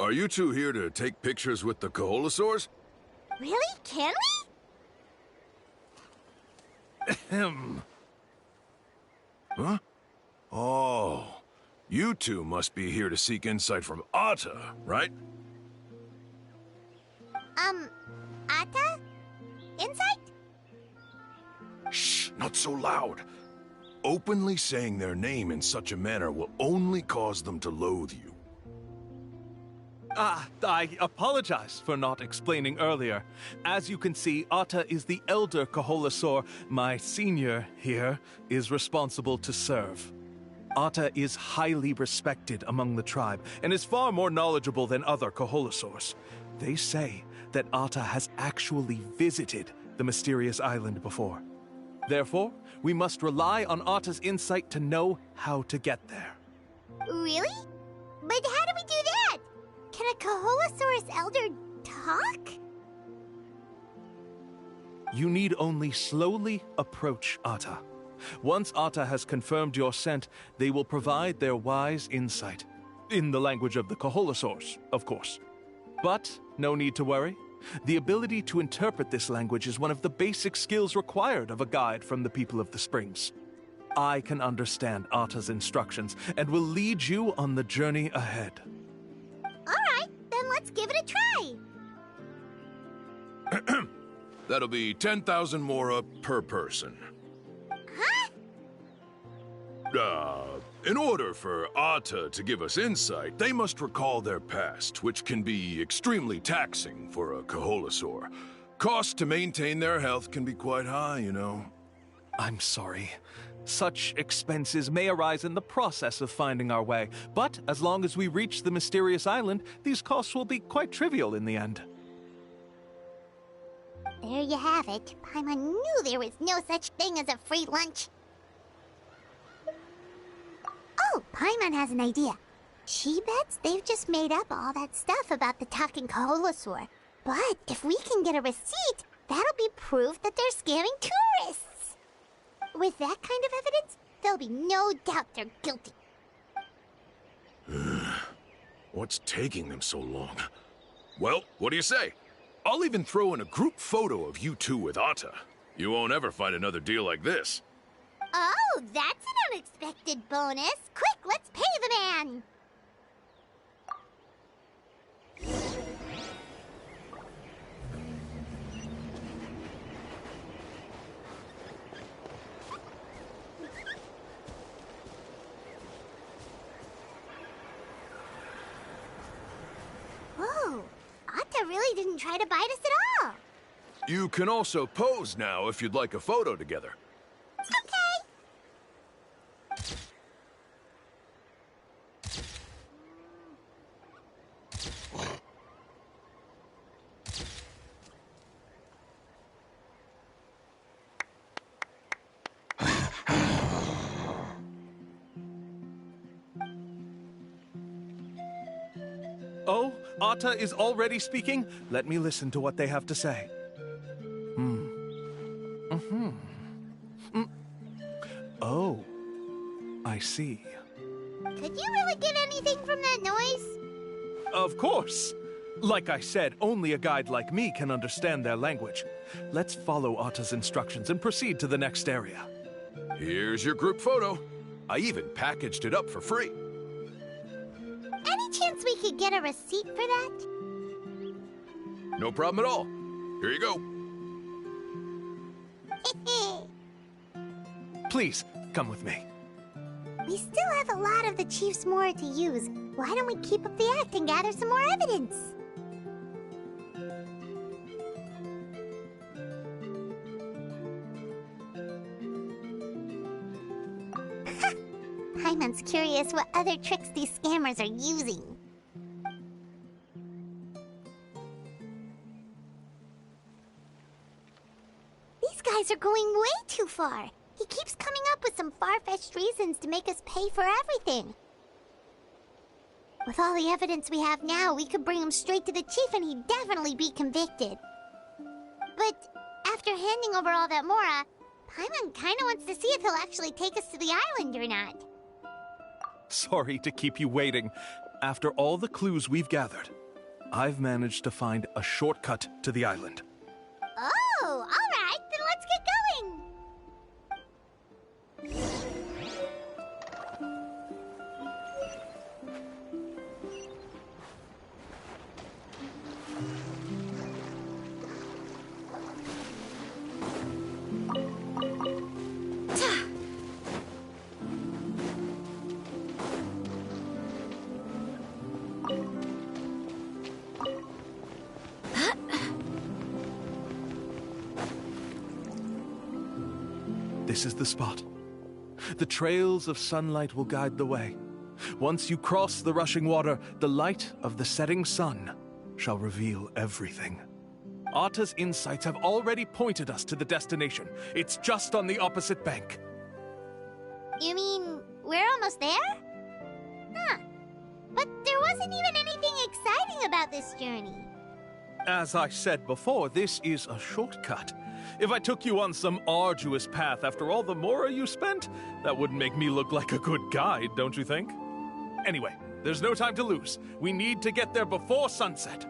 Are you two here to take pictures with the Koholosaurs? Really? Can we? Huh? Oh, You two must be here to seek insight from Atta, right? Atta? Insight? Shh, not so loud. Openly saying their name in such a manner will only cause them to loathe you. I apologize for not explaining earlier. As you can see, Atta is the elder Kaholasaur. My senior here is responsible to serve. Atta is highly respected among the tribe and is far more knowledgeable than other Kaholasaurs. They say that Atta has actually visited the mysterious island before. Therefore, we must rely on Atta's insight to know how to get there. Really? But how do we do that? Can a Kaholosaurus elder talk? You need only slowly approach Atta. Once Atta has confirmed your scent, they will provide their wise insight. In the language of the Kaholosaurs, of course. But no need to worry. The ability to interpret this language is one of the basic skills required of a guide from the people of the Springs. I can understand Atta's instructions and will lead you on the journey ahead. Alright, then let's give it a try. That'll be 10,000 mora per person. Huh? In order for Atta to give us insight, they must recall their past, which can be extremely taxing for a Kaholasaur. Cost to maintain their health can be quite high, you know. I'm sorry. Such expenses may arise in the process of finding our way, but as long as we reach the mysterious island, these costs will be quite trivial in the end. There you have it. Paimon knew there was no such thing as a free lunch. Oh, Paimon has an idea. She bets they've just made up all that stuff about the talking Kaholosaur. But if we can get a receipt, that'll be proof that they're scamming tourists. With that kind of evidence, there'll be no doubt they're guilty. What's taking them so long? Well, what do you say? I'll even throw in a group photo of you two with Atta. You won't ever find another deal like this. Oh, that's an unexpected bonus. Quick, let's pay the man. Whoa, Atta really didn't try to bite us at all. You can also pose now if you'd like a photo together. Okay. Oh, Atta is already speaking? Let me listen to what they have to say. Oh, I see. Could you really get anything from that noise? Of course! Like I said, only a guide like me can understand their language. Let's follow Atta's instructions and proceed to the next area. Here's your group photo. I even packaged it up for free. Any chance we could get a receipt for that? No problem at all. Here you go. Please, come with me. We still have a lot of the Chief's Mora to use. Why don't we keep up the act and gather some more evidence? Paimon's curious what other tricks these scammers are using. These guys are going way too far. He keeps coming up with some far-fetched reasons to make us pay for everything. With all the evidence we have now, we could bring him straight to the chief and he'd definitely be convicted. But after handing over all that Mora, Paimon kinda wants to see if he'll actually take us to the island or not. Sorry to keep you waiting. After all the clues we've gathered, I've managed to find a shortcut to the island. Oh, alright, then let's get going! This is the spot. The trails of sunlight will guide the way. Once you cross the rushing water, the light of the setting sun shall reveal everything. Atta's insights have already pointed us to the destination. It's just on the opposite bank. You mean we're almost there? Huh. But there wasn't even anything exciting about this journey. As I said before, this is a shortcut. If I took you on some arduous path after all the mora you spent, that wouldn't make me look like a good guide, don't you think? Anyway, there's no time to lose. We need to get there before sunset.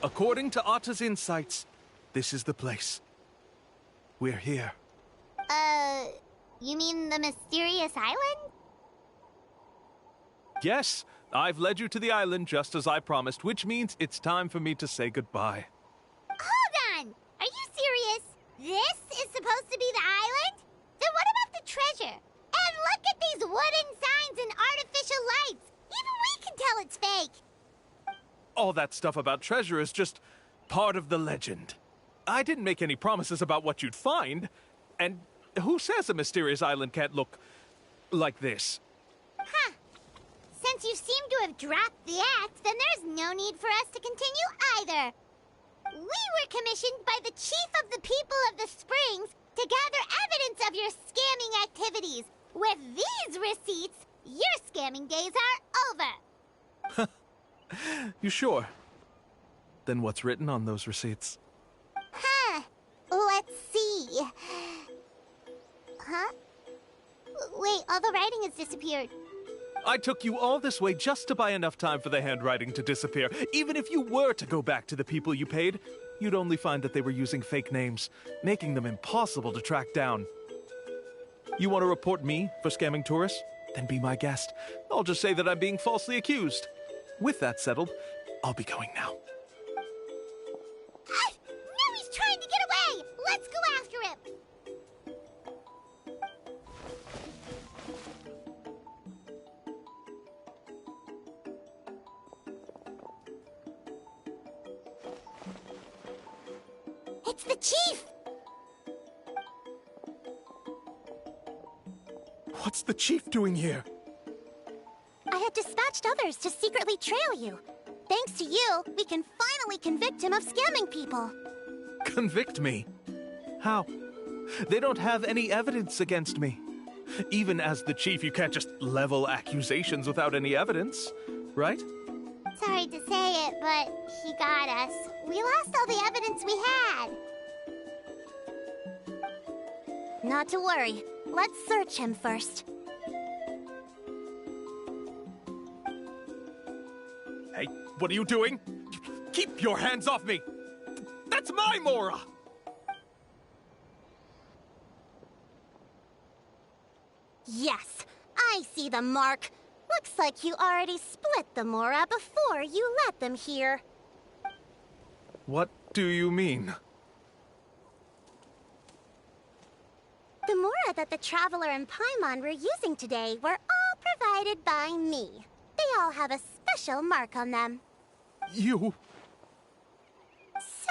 According to Atta's insights, this is the place. We're here. You mean the mysterious island? Yes, I've led you to the island just as I promised, which means it's time for me to say goodbye. Hold on! Are you serious? This is supposed to be the island? Then what about the treasure? And look at these wooden signs and artificial lights! Even we can tell it's fake! All that stuff about treasure is just part of the legend. I didn't make any promises about what you'd find. And who says a mysterious island can't look like this? Huh. Since you seem to have dropped the act, then there's no need for us to continue either. We were commissioned by the chief of the people of the Springs to gather evidence of your scamming activities. With these receipts, your scamming days are over. You sure? Then what's written on those receipts? Huh. Let's see. Huh? Wait, all the writing has disappeared. I took you all this way just to buy enough time for the handwriting to disappear. Even if you were to go back to the people you paid, you'd only find that they were using fake names, making them impossible to track down. You want to report me for scamming tourists? Then be my guest. I'll just say that I'm being falsely accused. With that settled, I'll be going now. Now he's trying to get away! Let's go after him! It's the chief! What's the chief doing here? I had dispatched others to secretly trail you. Thanks to you, we can finally convict him of scamming people. Convict me? How? They don't have any evidence against me. Even as the chief, you can't just level accusations without any evidence, right? Sorry to say it, but he got us. We lost all the evidence we had. Not to worry. Let's search him first. Hey, what are you doing? Keep your hands off me! That's my Mora! Yes, I see the mark. Looks like you already split the Mora before you let them here. What do you mean? The Mora that the Traveler and Paimon were using today were all provided by me. They all have a special mark on them. You...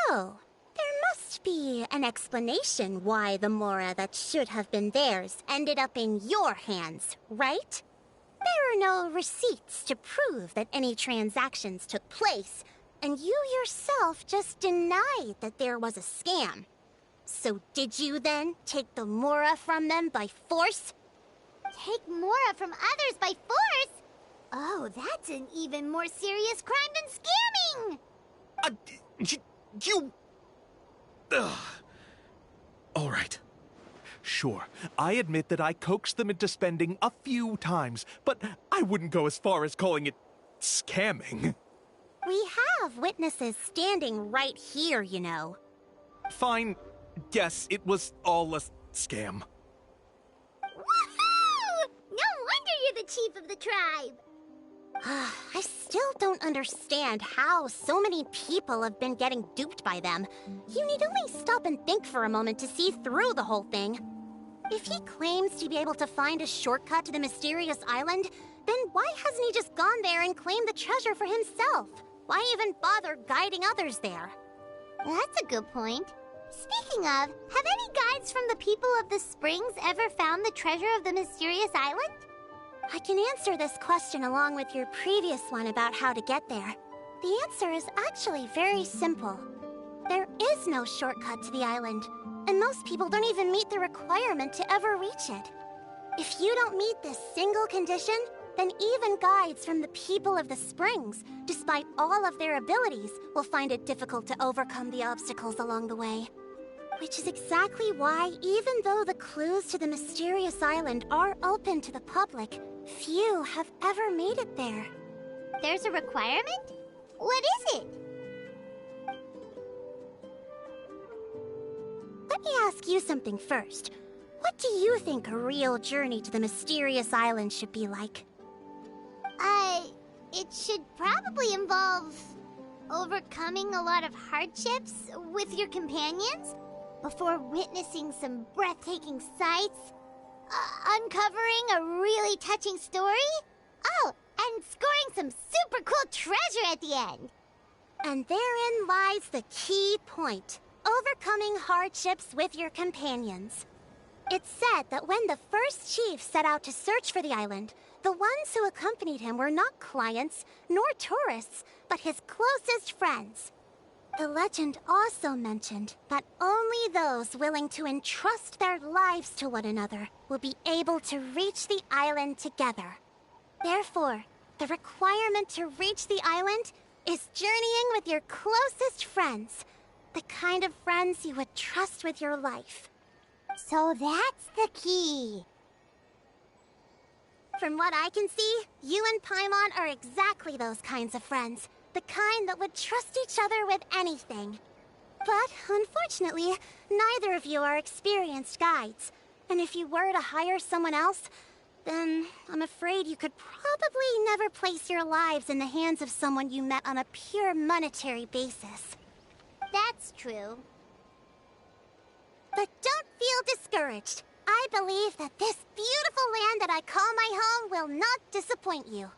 So, there must be an explanation why the Mora that should have been theirs ended up in your hands, right? There are no receipts to prove that any transactions took place, and you yourself just denied that there was a scam. So did you then take the Mora from them by force? Take Mora from others by force? Oh, that's an even more serious crime than scamming! You... Ugh. All right. Sure, I admit that I coaxed them into spending a few times, but I wouldn't go as far as calling it scamming. We have witnesses standing right here, you know. Fine. Yes, it was all a scam. Woohoo! No wonder you're the chief of the tribe! I still don't understand how so many people have been getting duped by them. You need only stop and think for a moment to see through the whole thing. If he claims to be able to find a shortcut to the mysterious island, then why hasn't he just gone there and claimed the treasure for himself? Why even bother guiding others there? That's a good point. Speaking of, have any guides from the people of the springs ever found the treasure of the mysterious island? I can answer this question along with your previous one about how to get there. The answer is actually very simple. There is no shortcut to the island, and most people don't even meet the requirement to ever reach it. If you don't meet this single condition, then even guides from the people of the springs, despite all of their abilities, will find it difficult to overcome the obstacles along the way. Which is exactly why, even though the clues to the mysterious island are open to the public, few have ever made it there. There's a requirement? What is it? Let me ask you something first. What do you think a real journey to the mysterious island should be like? It should probably involve overcoming a lot of hardships with your companions before witnessing some breathtaking sights, uncovering a really touching story, oh, and scoring some super cool treasure at the end. And therein lies the key point. Overcoming hardships with your companions. It's said that when the first chief set out to search for the island, the ones who accompanied him were not clients nor tourists, but his closest friends. The legend also mentioned that only those willing to entrust their lives to one another will be able to reach the island together. Therefore, the requirement to reach the island is journeying with your closest friends. The kind of friends you would trust with your life. So that's the key. From what I can see, you and Paimon are exactly those kinds of friends. The kind that would trust each other with anything. But, unfortunately, neither of you are experienced guides. And if you were to hire someone else, then I'm afraid you could probably never place your lives in the hands of someone you met on a pure monetary basis. That's true. But don't feel discouraged. I believe that this beautiful land that I call my home will not disappoint you.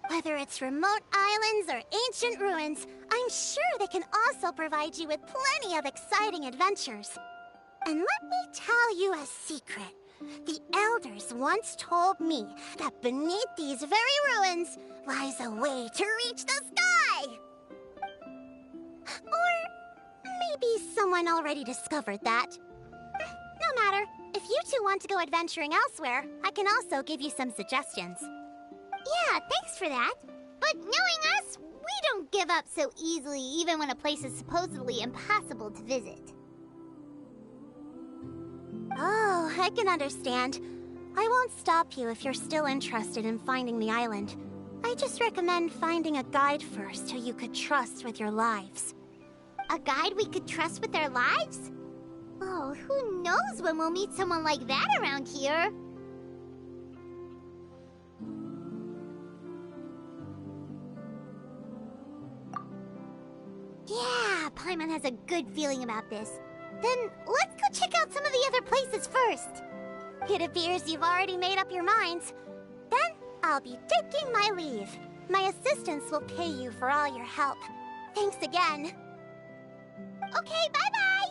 Whether it's remote islands or ancient ruins, I'm sure they can also provide you with plenty of exciting adventures. And let me tell you a secret. The elders once told me that beneath these very ruins lies a way to reach the sky. Or maybe someone already discovered that. No matter. If you two want to go adventuring elsewhere, I can also give you some suggestions. Yeah, thanks for that. But knowing us, we don't give up so easily even when a place is supposedly impossible to visit. Oh, I can understand. I won't stop you if you're still interested in finding the island. I just recommend finding a guide first who you could trust with your lives. A guide we could trust with our lives? Oh, who knows when we'll meet someone like that around here? Yeah, Paimon has a good feeling about this. Then let's go check out some of the other places first. It appears you've already made up your minds. Then I'll be taking my leave. My assistants will pay you for all your help. Thanks again. Okay, bye-bye!